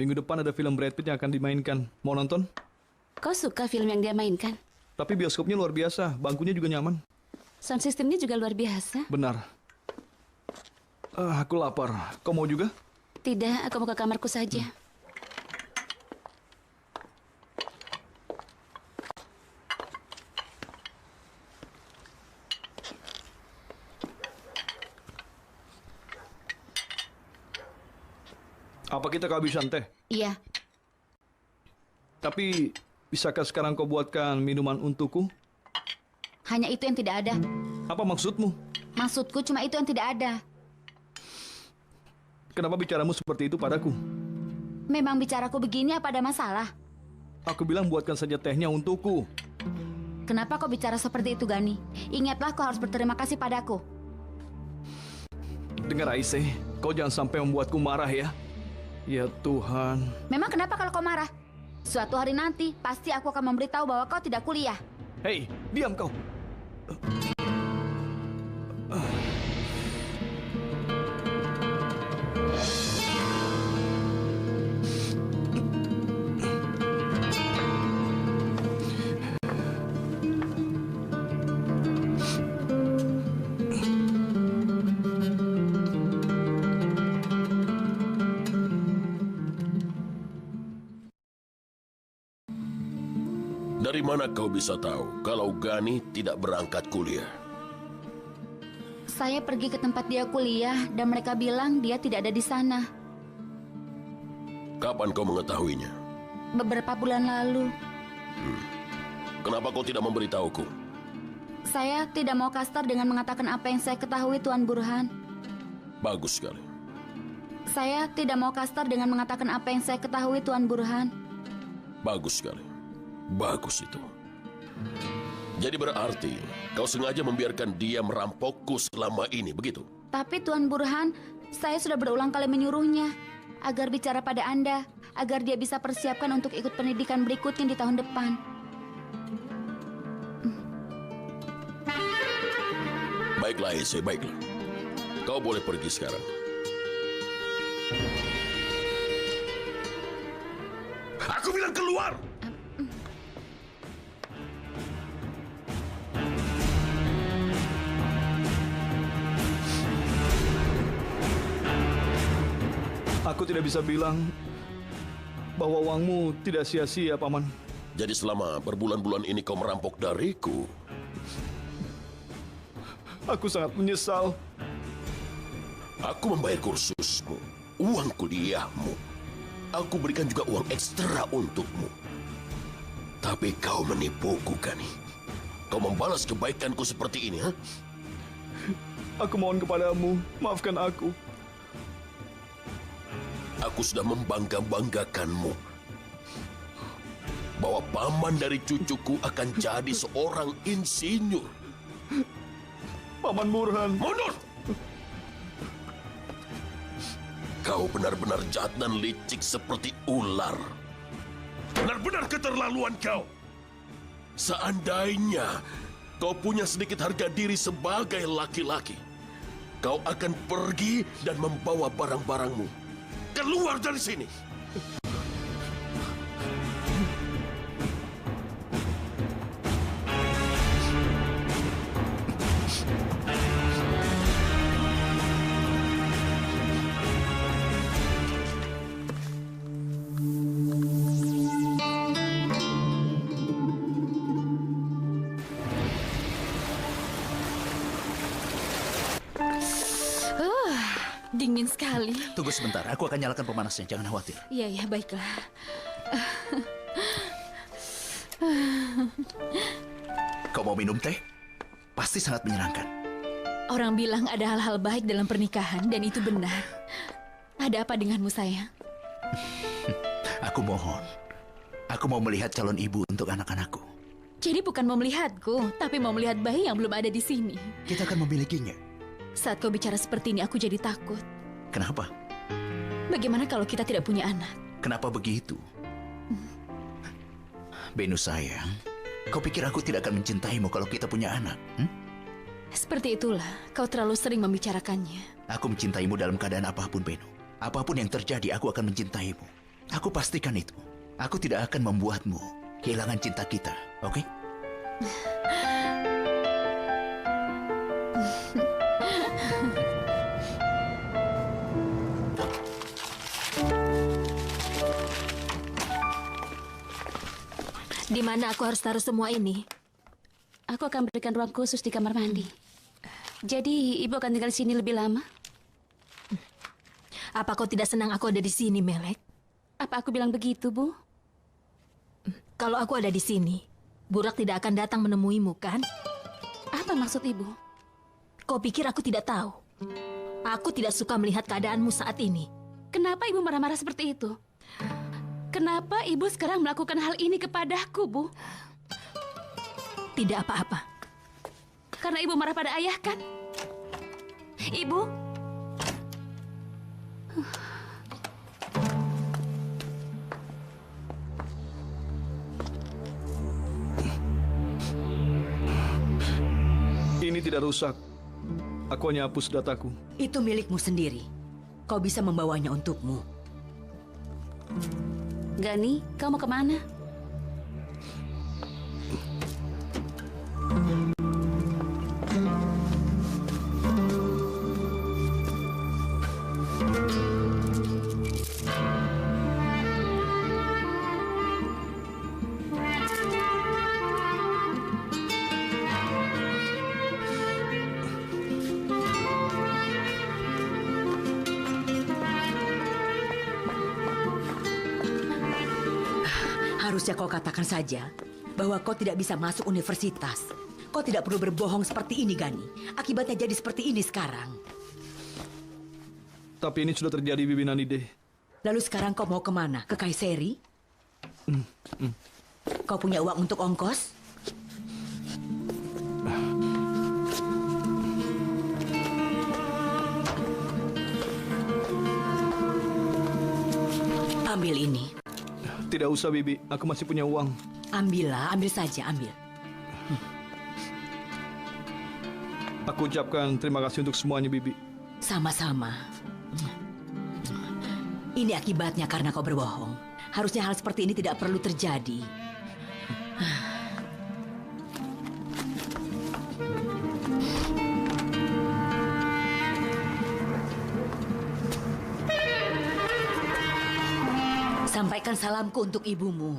Minggu depan ada film Brad Pitt yang akan dimainkan. Mau nonton?
Kau suka film yang dia mainkan?
Tapi bioskopnya luar biasa, bangkunya juga nyaman.
Sound systemnya juga luar biasa.
Benar. Aku lapar. Kau mau juga?
Tidak, aku mau ke kamarku saja.
Apa kita kehabisan teh?
Iya.
Tapi, bisakah sekarang kau buatkan minuman untukku?
Hanya itu yang tidak ada.
Apa maksudmu?
Maksudku cuma itu yang tidak ada.
Kenapa bicaramu seperti itu padaku?
Memang bicaraku begini apa ada masalah?
Aku bilang buatkan saja tehnya untukku.
Kenapa kau bicara seperti itu, Gani? Ingatlah kau harus berterima kasih padaku.
Dengar Aisyah, kau jangan sampai membuatku marah ya. Ya Tuhan.
Memang kenapa kalau kau marah? Suatu hari nanti, pasti aku akan memberitahu bahwa kau tidak kuliah.
Hei, diam kau.
Dari mana kau bisa tahu kalau Gani tidak berangkat kuliah?
Saya pergi ke tempat dia kuliah dan mereka bilang dia tidak ada di sana.
Kapan kau mengetahuinya?
Beberapa bulan lalu.
Kenapa kau tidak memberitahuku?
Saya tidak mau kasar dengan mengatakan apa yang saya ketahui, Tuan Burhan.
Bagus sekali.
Saya tidak mau kasar dengan mengatakan apa yang saya ketahui, Tuan Burhan.
Bagus sekali. Bagus itu. Jadi berarti kau sengaja membiarkan dia merampokku selama ini, begitu?
Tapi Tuan Burhan, saya sudah berulang kali menyuruhnya agar bicara pada Anda, agar dia bisa persiapkan untuk ikut pendidikan berikutnya di tahun depan.
Baiklah, Ese, baiklah. Kau boleh pergi sekarang. Aku bilang keluar!
Aku tidak bisa bilang bahwa uangmu tidak sia-sia, Paman.
Jadi selama berbulan-bulan ini kau merampok dariku?
Aku sangat menyesal.
Aku membayar kursusmu, uang kuliahmu. Aku berikan juga uang ekstra untukmu. Tapi kau menipuku, Gani. Kau membalas kebaikanku seperti ini, ha?
Aku mohon kepadamu, maafkan aku.
Aku sudah membangga-banggakanmu bahwa paman dari cucuku akan jadi seorang insinyur.
Paman Burhan.
Mundur! Kau benar-benar jahat dan licik seperti ular. Benar-benar keterlaluan kau. Seandainya kau punya sedikit harga diri sebagai laki-laki, kau akan pergi dan membawa barang-barangmu. Keluar dari sini!
Dingin sekali.
Tunggu sebentar, aku akan nyalakan pemanasnya. Jangan khawatir.
Iya, baiklah.
Kau mau minum teh? Pasti sangat menyenangkan.
Orang bilang ada hal-hal baik dalam pernikahan, dan itu benar. Ada apa denganmu, sayang?
Aku mohon. Aku mau melihat calon ibu untuk anak-anakku.
Jadi bukan mau melihatku, tapi mau melihat bayi yang belum ada di sini.
Kita akan memilikinya.
Saat kau bicara seperti ini, aku jadi takut.
Kenapa?
Bagaimana kalau kita tidak punya anak?
Kenapa begitu? Benu sayang, kau pikir aku tidak akan mencintaimu kalau kita punya anak?
Seperti itulah, kau terlalu sering membicarakannya.
Aku mencintaimu dalam keadaan apapun, Benu. Apapun yang terjadi, aku akan mencintaimu. Aku pastikan itu. Aku tidak akan membuatmu kehilangan cinta kita, oke?
Di mana aku harus taruh semua ini?
Aku akan berikan ruang khusus di kamar mandi. Jadi, ibu akan tinggal di sini lebih lama?
Apa kau tidak senang aku ada di sini, Melek?
Apa aku bilang begitu, Bu?
Kalau aku ada di sini, Burak tidak akan datang menemuimu, kan?
Apa maksud ibu?
Kau pikir aku tidak tahu? Aku tidak suka melihat keadaanmu saat ini.
Kenapa ibu marah-marah seperti itu? Kenapa ibu sekarang melakukan hal ini kepadaku, Bu?
Tidak apa-apa.
Karena ibu marah pada ayah, kan? Ibu?
Ini tidak rusak. Aku hanya hapus dataku.
Itu milikmu sendiri. Kau bisa membawanya untukmu.
Gani, kau mau kemana?
Harusnya kau katakan saja bahwa kau tidak bisa masuk universitas. Kau tidak perlu berbohong seperti ini, Gani. Akibatnya jadi seperti ini sekarang.
Tapi ini sudah terjadi, Bibi Nanide.
Lalu sekarang kau mau kemana? Ke Kayseri? Kau punya uang untuk ongkos? Ambil ini.
Tidak usah, Bibi. Aku masih punya uang.
Ambillah, ambil saja, ambil.
Aku ucapkan terima kasih untuk semuanya, Bibi.
Sama-sama. Ini akibatnya karena kau berbohong. Harusnya hal seperti ini tidak perlu terjadi. Sampaikan salamku untuk ibumu.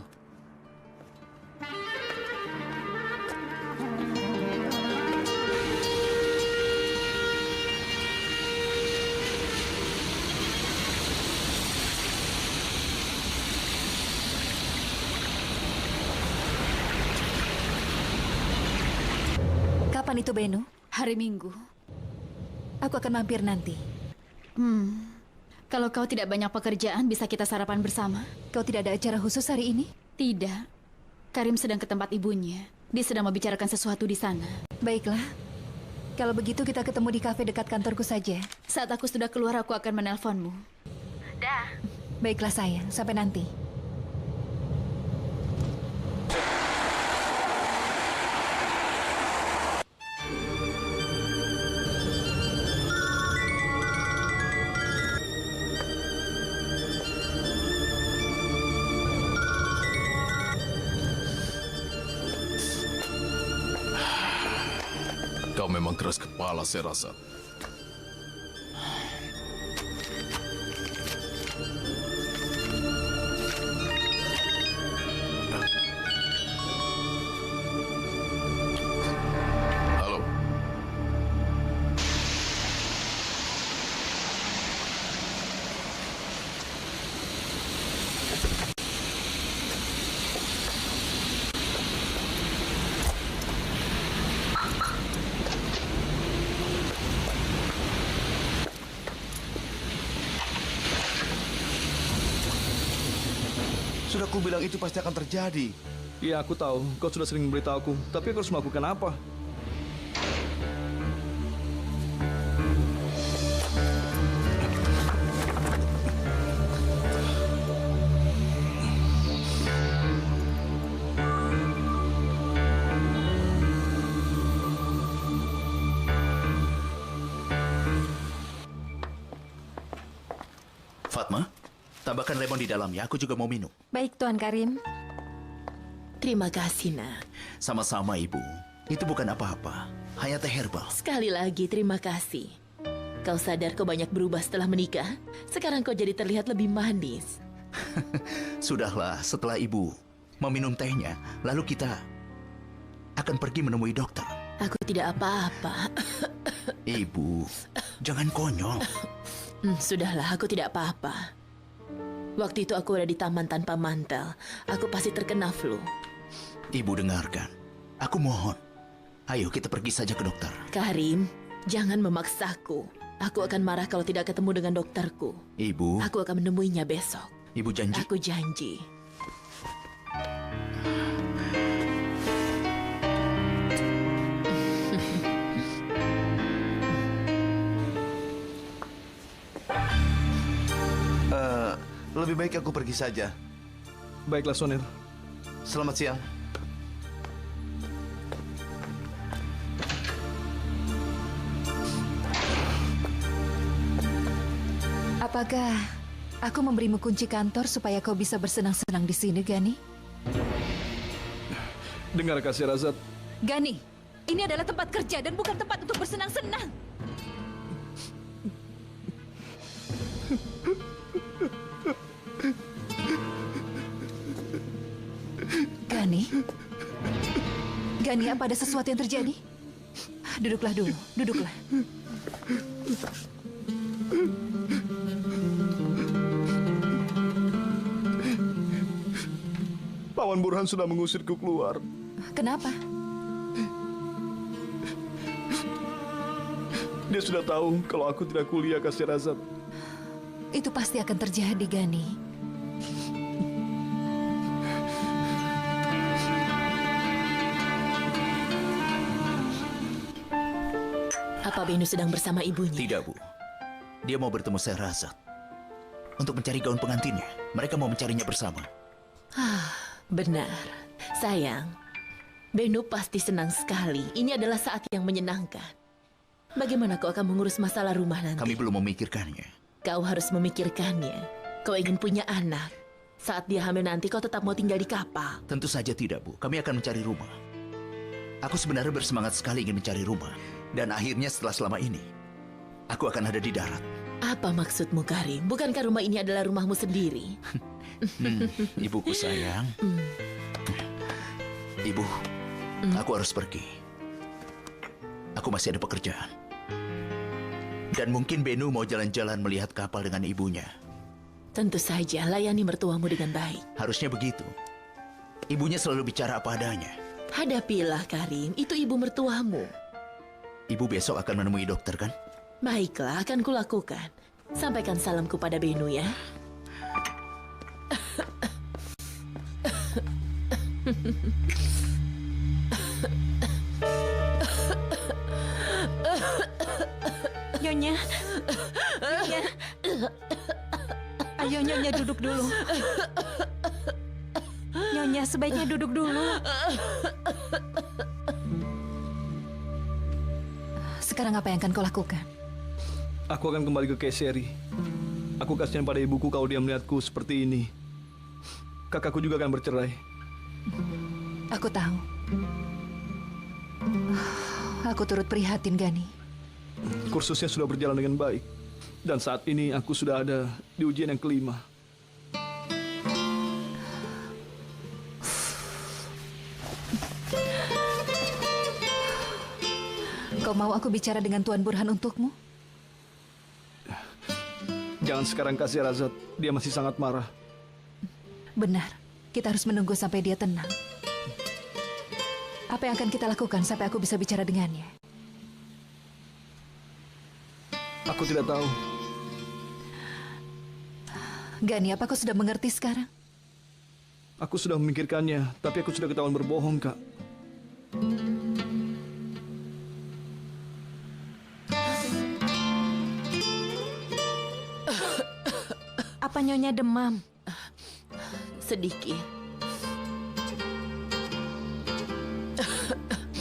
Kapan itu, Benu?
Hari Minggu.
Aku akan mampir nanti.
Kalau kau tidak banyak pekerjaan, bisa kita sarapan bersama.
Kau tidak ada acara khusus hari ini?
Tidak. Karim sedang ke tempat ibunya. Dia sedang membicarakan sesuatu di sana.
Baiklah. Kalau begitu kita ketemu di kafe dekat kantorku saja.
Saat aku sudah keluar, aku akan menelponmu.
Dah. Baiklah sayang, sampai nanti.
Kau memang keras kepala, saya rasa. Halo.
Sudah kubilang itu pasti akan terjadi.
Iya, aku tahu. Kau sudah sering memberitahu aku. Tapi aku harus melakukan apa?
Fatma, tambahkan lemon di dalamnya. Aku juga mau minum.
Baik, Tuan Karim.
Terima kasih, nak.
Sama-sama, Ibu. Itu bukan apa-apa. Hanya teh herbal.
Sekali lagi, terima kasih. Kau sadar kau banyak berubah setelah menikah? Sekarang kau jadi terlihat lebih manis.
Sudahlah, setelah Ibu meminum tehnya, lalu kita akan pergi menemui dokter.
Aku tidak apa-apa.
Ibu, jangan konyol.
Sudahlah, aku tidak apa-apa. Waktu itu aku ada di taman tanpa mantel. Aku pasti terkena flu.
Ibu dengarkan. Aku mohon. Ayo kita pergi saja ke dokter.
Karim, jangan memaksaku. Aku akan marah kalau tidak ketemu dengan dokterku.
Ibu.
Aku akan menemuinya besok.
Ibu janji?
Aku janji.
Lebih baik aku pergi saja.
Baiklah, Sonir.
Selamat siang.
Apakah aku memberimu kunci kantor supaya kau bisa bersenang-senang di sini, Gani?
Dengar, Kasih Razat.
Gani, ini adalah tempat kerja dan bukan tempat untuk bersenang-senang. Gani? Gani, apa ada sesuatu yang terjadi? Duduklah dulu, duduklah.
Paman Burhan sudah mengusirku keluar.
Kenapa?
Dia sudah tahu kalau aku tidak kuliah, Kak Sherazad.
Itu pasti akan terjadi, Gani.
Apa Benu sedang bersama ibunya?
Tidak, Bu. Dia mau bertemu Sherazad untuk mencari gaun pengantinnya. Mereka mau mencarinya bersama.
Benar. Sayang, Benu pasti senang sekali. Ini adalah saat yang menyenangkan. Bagaimana kau akan mengurus masalah rumah nanti?
Kami belum memikirkannya.
Kau harus memikirkannya. Kau ingin punya anak. Saat dia hamil nanti kau tetap mau tinggal di kapal.
Tentu saja tidak, Bu. Kami akan mencari rumah. Aku sebenarnya bersemangat sekali ingin mencari rumah. Dan akhirnya setelah selama ini, aku akan ada di darat.
Apa maksudmu, Karim? Bukankah rumah ini adalah rumahmu sendiri?
Ibuku sayang. Ibu, aku harus pergi. Aku masih ada pekerjaan. Dan mungkin Benu mau jalan-jalan melihat kapal dengan ibunya.
Tentu saja, layani mertuamu dengan baik.
Harusnya begitu. Ibunya selalu bicara apa adanya.
Hadapilah, Karim. Itu ibu mertuamu.
Ibu besok akan menemui dokter, kan?
Baiklah, akan kulakukan. Sampaikan salamku pada Benu ya.
Nyonya. Nyonya. Ayo Nyonya duduk dulu. Nyonya sebaiknya duduk dulu.
Sekarang apa yang akan kau lakukan?
Aku akan kembali ke Kayseri. Aku kasihan pada ibuku kalau dia melihatku seperti ini. Kakakku juga akan bercerai.
Aku tahu. Aku turut prihatin, Gani.
Kursusnya sudah berjalan dengan baik. Dan saat ini aku sudah ada di ujian yang kelima.
Kau mau aku bicara dengan Tuan Burhan untukmu?
Jangan sekarang, Kak Sherazad. Dia masih sangat marah.
Benar. Kita harus menunggu sampai dia tenang. Apa yang akan kita lakukan sampai aku bisa bicara dengannya?
Aku tidak tahu.
Gani, apa kau sudah mengerti sekarang?
Aku sudah memikirkannya, tapi aku sudah ketahuan berbohong, Kak.
Apa Nyonya demam?
Sedikit.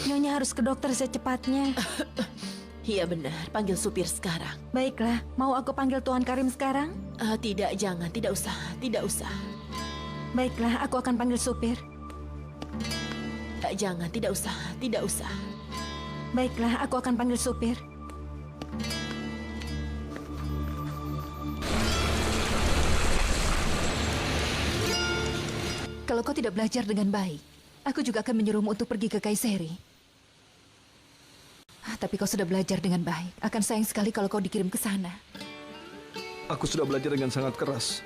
Nyonya harus ke dokter secepatnya.
Iya benar, panggil supir sekarang.
Baiklah, mau aku panggil Tuan Karim sekarang?
Tidak, jangan, tidak usah, tidak usah.
Baiklah, aku akan panggil supir.
Jangan, tidak usah, tidak usah.
Baiklah, aku akan panggil supir.
Kalau kau tidak belajar dengan baik, aku juga akan menyuruhmu untuk pergi ke Kayseri. Tapi kau sudah belajar dengan baik. Akan sayang sekali kalau kau dikirim ke sana.
Aku sudah belajar dengan sangat keras.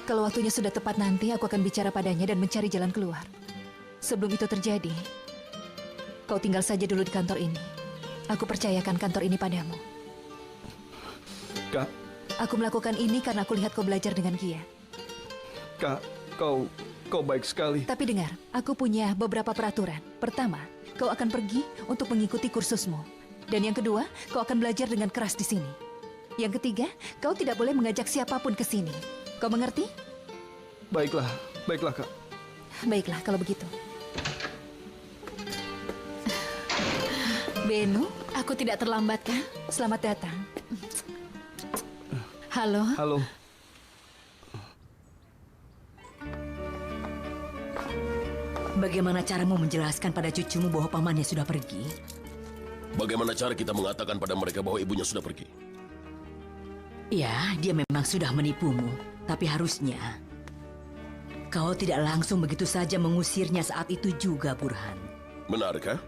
Kalau waktunya sudah tepat nanti, aku akan bicara padanya dan mencari jalan keluar. Sebelum itu terjadi, kau tinggal saja dulu di kantor ini. Aku percayakan kantor ini padamu.
Kak.
Aku melakukan ini karena aku lihat kau belajar dengan giat.
Kak, kau baik sekali.
Tapi dengar, aku punya beberapa peraturan. Pertama, kau akan pergi untuk mengikuti kursusmu. Dan yang kedua, kau akan belajar dengan keras di sini. Yang ketiga, kau tidak boleh mengajak siapapun ke sini. Kau mengerti?
Baiklah, baiklah, Kak.
Baiklah, kalau begitu. Benu, aku tidak terlambat kan? Selamat datang. Halo.
Halo.
Bagaimana caramu menjelaskan pada cucumu bahwa pamannya sudah pergi?
Bagaimana cara kita mengatakan pada mereka bahwa ibunya sudah pergi?
Ya, dia memang sudah menipumu. Tapi harusnya kau tidak langsung begitu saja mengusirnya saat itu juga, Burhan.
Benarkah?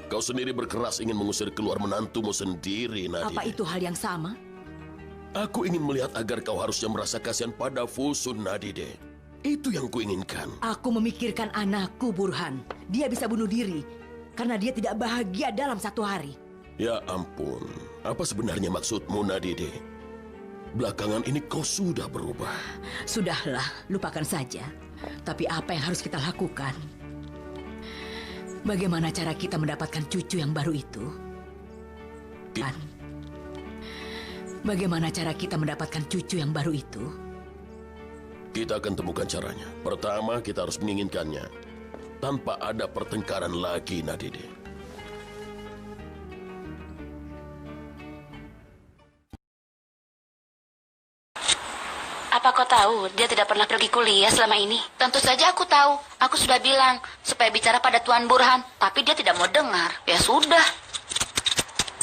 Kau sendiri berkeras ingin mengusir keluar menantumu sendiri, Nadine.
Apa itu hal yang sama?
Aku ingin melihat agar kau harusnya merasa kasihan pada Fusun, Nadide. Itu yang kuinginkan.
Aku memikirkan anakku, Burhan. Dia bisa bunuh diri karena dia tidak bahagia dalam satu hari.
Ya ampun, apa sebenarnya maksudmu, Nadide? Belakangan ini kau sudah berubah.
Sudahlah, lupakan saja. Tapi apa yang harus kita lakukan? Bagaimana cara kita mendapatkan cucu yang baru itu? Kan? Bagaimana cara kita mendapatkan cucu yang baru itu?
Kita akan temukan caranya. Pertama, kita harus menginginkannya. Tanpa ada pertengkaran lagi, Nadide.
Apa kau tahu dia tidak pernah pergi kuliah selama ini? Tentu saja aku tahu. Aku sudah bilang supaya bicara pada Tuan Burhan, tapi dia tidak mau dengar. Ya sudah.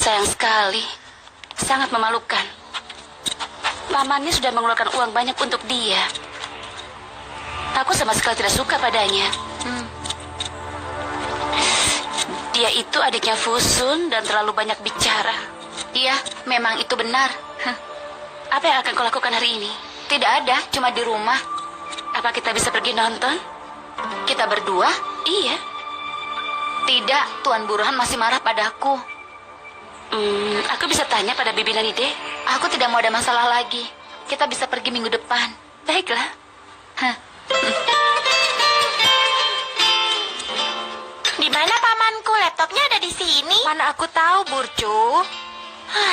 Sayang sekali. Sangat memalukan. Pamannya sudah mengeluarkan uang banyak untuk dia. Aku sama sekali tidak suka padanya. Dia itu adiknya Fusun dan terlalu banyak bicara. Iya, memang itu benar. Apa yang akan kau lakukan hari ini? Tidak ada, cuma di rumah. Apa kita bisa pergi nonton? Kita berdua? Iya. Tidak, Tuan Burhan masih marah padaku. Aku bisa tanya pada Bibi Nadide. Aku tidak mau ada masalah lagi. Kita bisa pergi minggu depan. Baiklah.
Di mana pamanku? Laptopnya ada di sini.
Mana aku tahu, Burcu.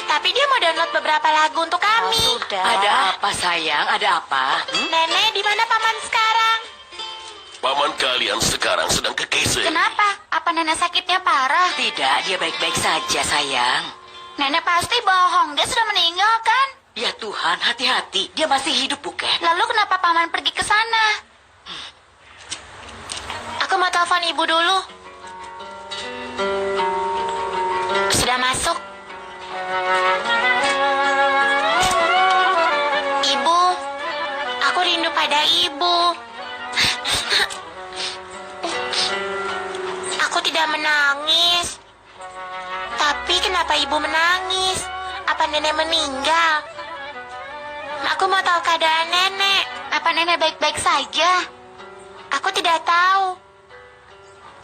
Tapi dia mau download beberapa lagu untuk kami.
Sudah.
Ada apa, sayang? Ada apa?
Nenek, di mana paman sekarang?
Paman kalian sekarang sedang ke KC.
Kenapa? Apa nenek sakitnya parah?
Tidak, dia baik-baik saja, sayang.
Nenek pasti bohong. Dia sudah meninggal, kan?
Ya Tuhan, hati-hati. Dia masih hidup, bukan?
Lalu kenapa paman pergi ke sana?
Aku mau telepon ibu dulu. Sudah masuk. Ibu, aku rindu pada ibu. Aku tidak menangis. Tapi kenapa ibu menangis? Apa nenek meninggal? Aku mau tahu keadaan nenek.
Apa nenek baik-baik saja?
Aku tidak tahu.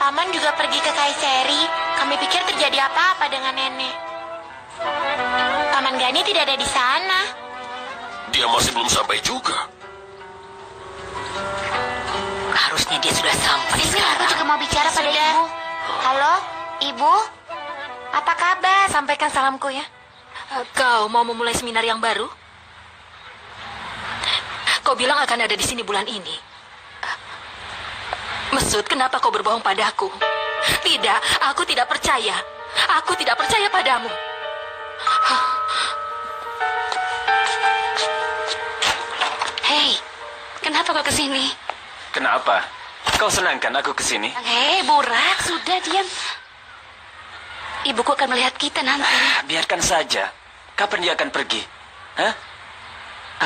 Paman juga pergi ke Kaiseri. Kami pikir terjadi apa-apa dengan nenek. Paman Gani tidak ada di sana.
Dia masih belum sampai juga.
Harusnya dia sudah sampai
Sini,
sekarang.
aku juga mau bicara pada
Sudah.
ibu.
Halo, ibu? Apa kabar?
Sampaikan salamku ya. Kau mau memulai seminar yang baru? Kau bilang akan ada di sini bulan ini. Mesut, kenapa kau berbohong padaku? Tidak, aku tidak percaya. Aku tidak percaya padamu.
Hei, kenapa kau kesini?
Kenapa? Kau senang kan aku kesini?
Hei, Burak, sudah diam. Ibuku akan melihat kita nanti.
Biarkan saja. Kapan dia akan pergi? Hah?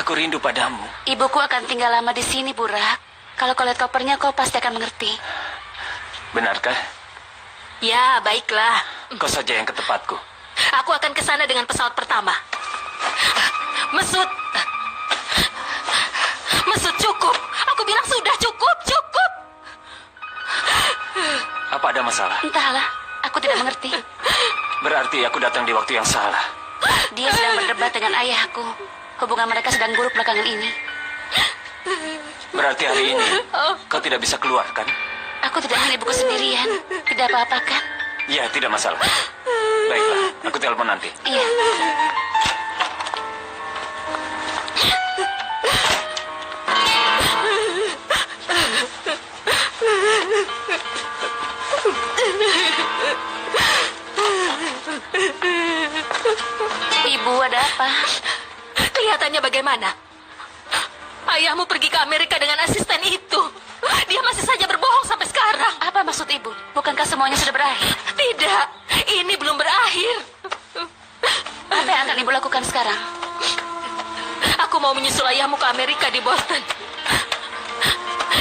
Aku rindu padamu.
Ibuku akan tinggal lama di sini, Burak. Kalau kau lihat kopernya, kau pasti akan mengerti.
Benarkah?
Ya, baiklah.
Kau saja yang ke tempatku.
Aku akan ke sana dengan pesawat pertama. Mesut. Mesut, cukup. Aku bilang sudah cukup, cukup.
Apa ada masalah?
Entahlah, aku tidak mengerti.
Berarti aku datang di waktu yang salah.
Dia sedang berdebat dengan ayahku. Hubungan mereka sedang buruk belakangan ini.
Berarti hari ini kau tidak bisa keluar, kan?
Aku tidak ingin ibuku sendirian. Tidak apa-apa, kan?
Ya, tidak masalah. Baiklah, aku telepon nanti.
Iya. Ibu, ada apa?
Kelihatannya bagaimana? Ayahmu pergi ke Amerika dengan asisten itu. Dia masih saja berbohong sampai sekarang.
Apa maksud ibu? Bukankah semuanya sudah berakhir?
Tidak, ini belum berakhir.
Apa yang akan ibu lakukan sekarang?
Aku mau menyusul ayahmu ke Amerika di Boston.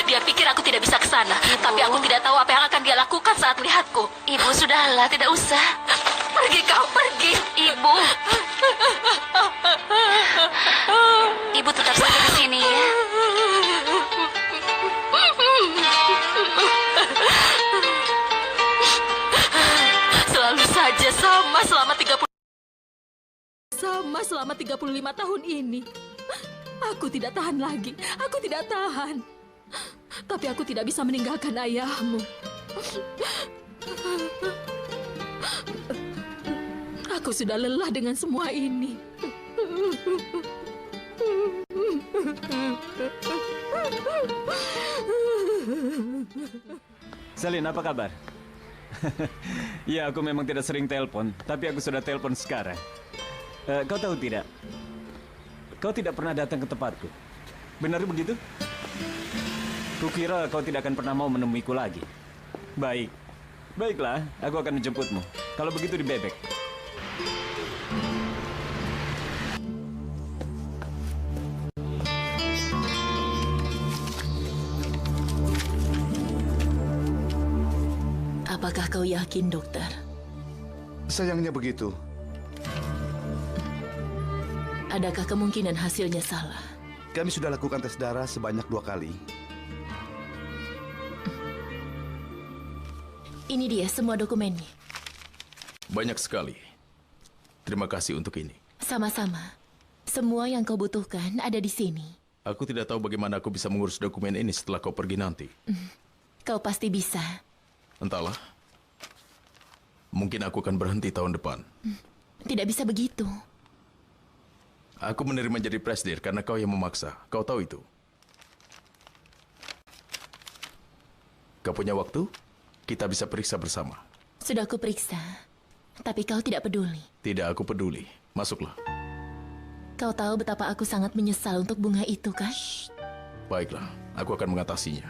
Dia pikir aku tidak bisa ke sana, tapi aku tidak tahu apa yang akan dia lakukan saat melihatku.
Ibu, sudahlah, tidak usah.
Pergi kau, pergi.
Ibu. Ibu tetap saja di sini ya.
saja sama selama
35 tahun ini. Aku tidak tahan lagi. Aku tidak tahan. Tapi aku tidak bisa meninggalkan ayahmu. Aku sudah lelah dengan semua ini.
Selin, apa kabar? Ya, aku memang tidak sering telepon, tapi aku sudah telepon sekarang. Kau tahu tidak? Kau tidak pernah datang ke tempatku. Benar begitu? Kukira kau tidak akan pernah mau menemuiku lagi. Baik. Baiklah, aku akan menjemputmu. Kalau begitu di Bebek.
Apakah kau yakin, dokter?
Sayangnya begitu.
Adakah kemungkinan hasilnya salah?
Kami sudah lakukan tes darah sebanyak 2 kali.
Ini dia semua dokumennya.
Banyak sekali. Terima kasih untuk ini.
Sama-sama. Semua yang kau butuhkan ada di sini.
Aku tidak tahu bagaimana aku bisa mengurus dokumen ini setelah kau pergi nanti.
Kau pasti bisa.
Entahlah. Mungkin aku akan berhenti tahun depan.
Tidak bisa begitu.
Aku menerima jadi presdir karena kau yang memaksa. Kau tahu itu. Kau punya waktu? Kita bisa periksa bersama.
Sudah aku periksa. Tapi kau tidak peduli.
Tidak, aku peduli. Masuklah.
Kau tahu betapa aku sangat menyesal untuk bunga itu, kan?
Baiklah, aku akan mengatasinya.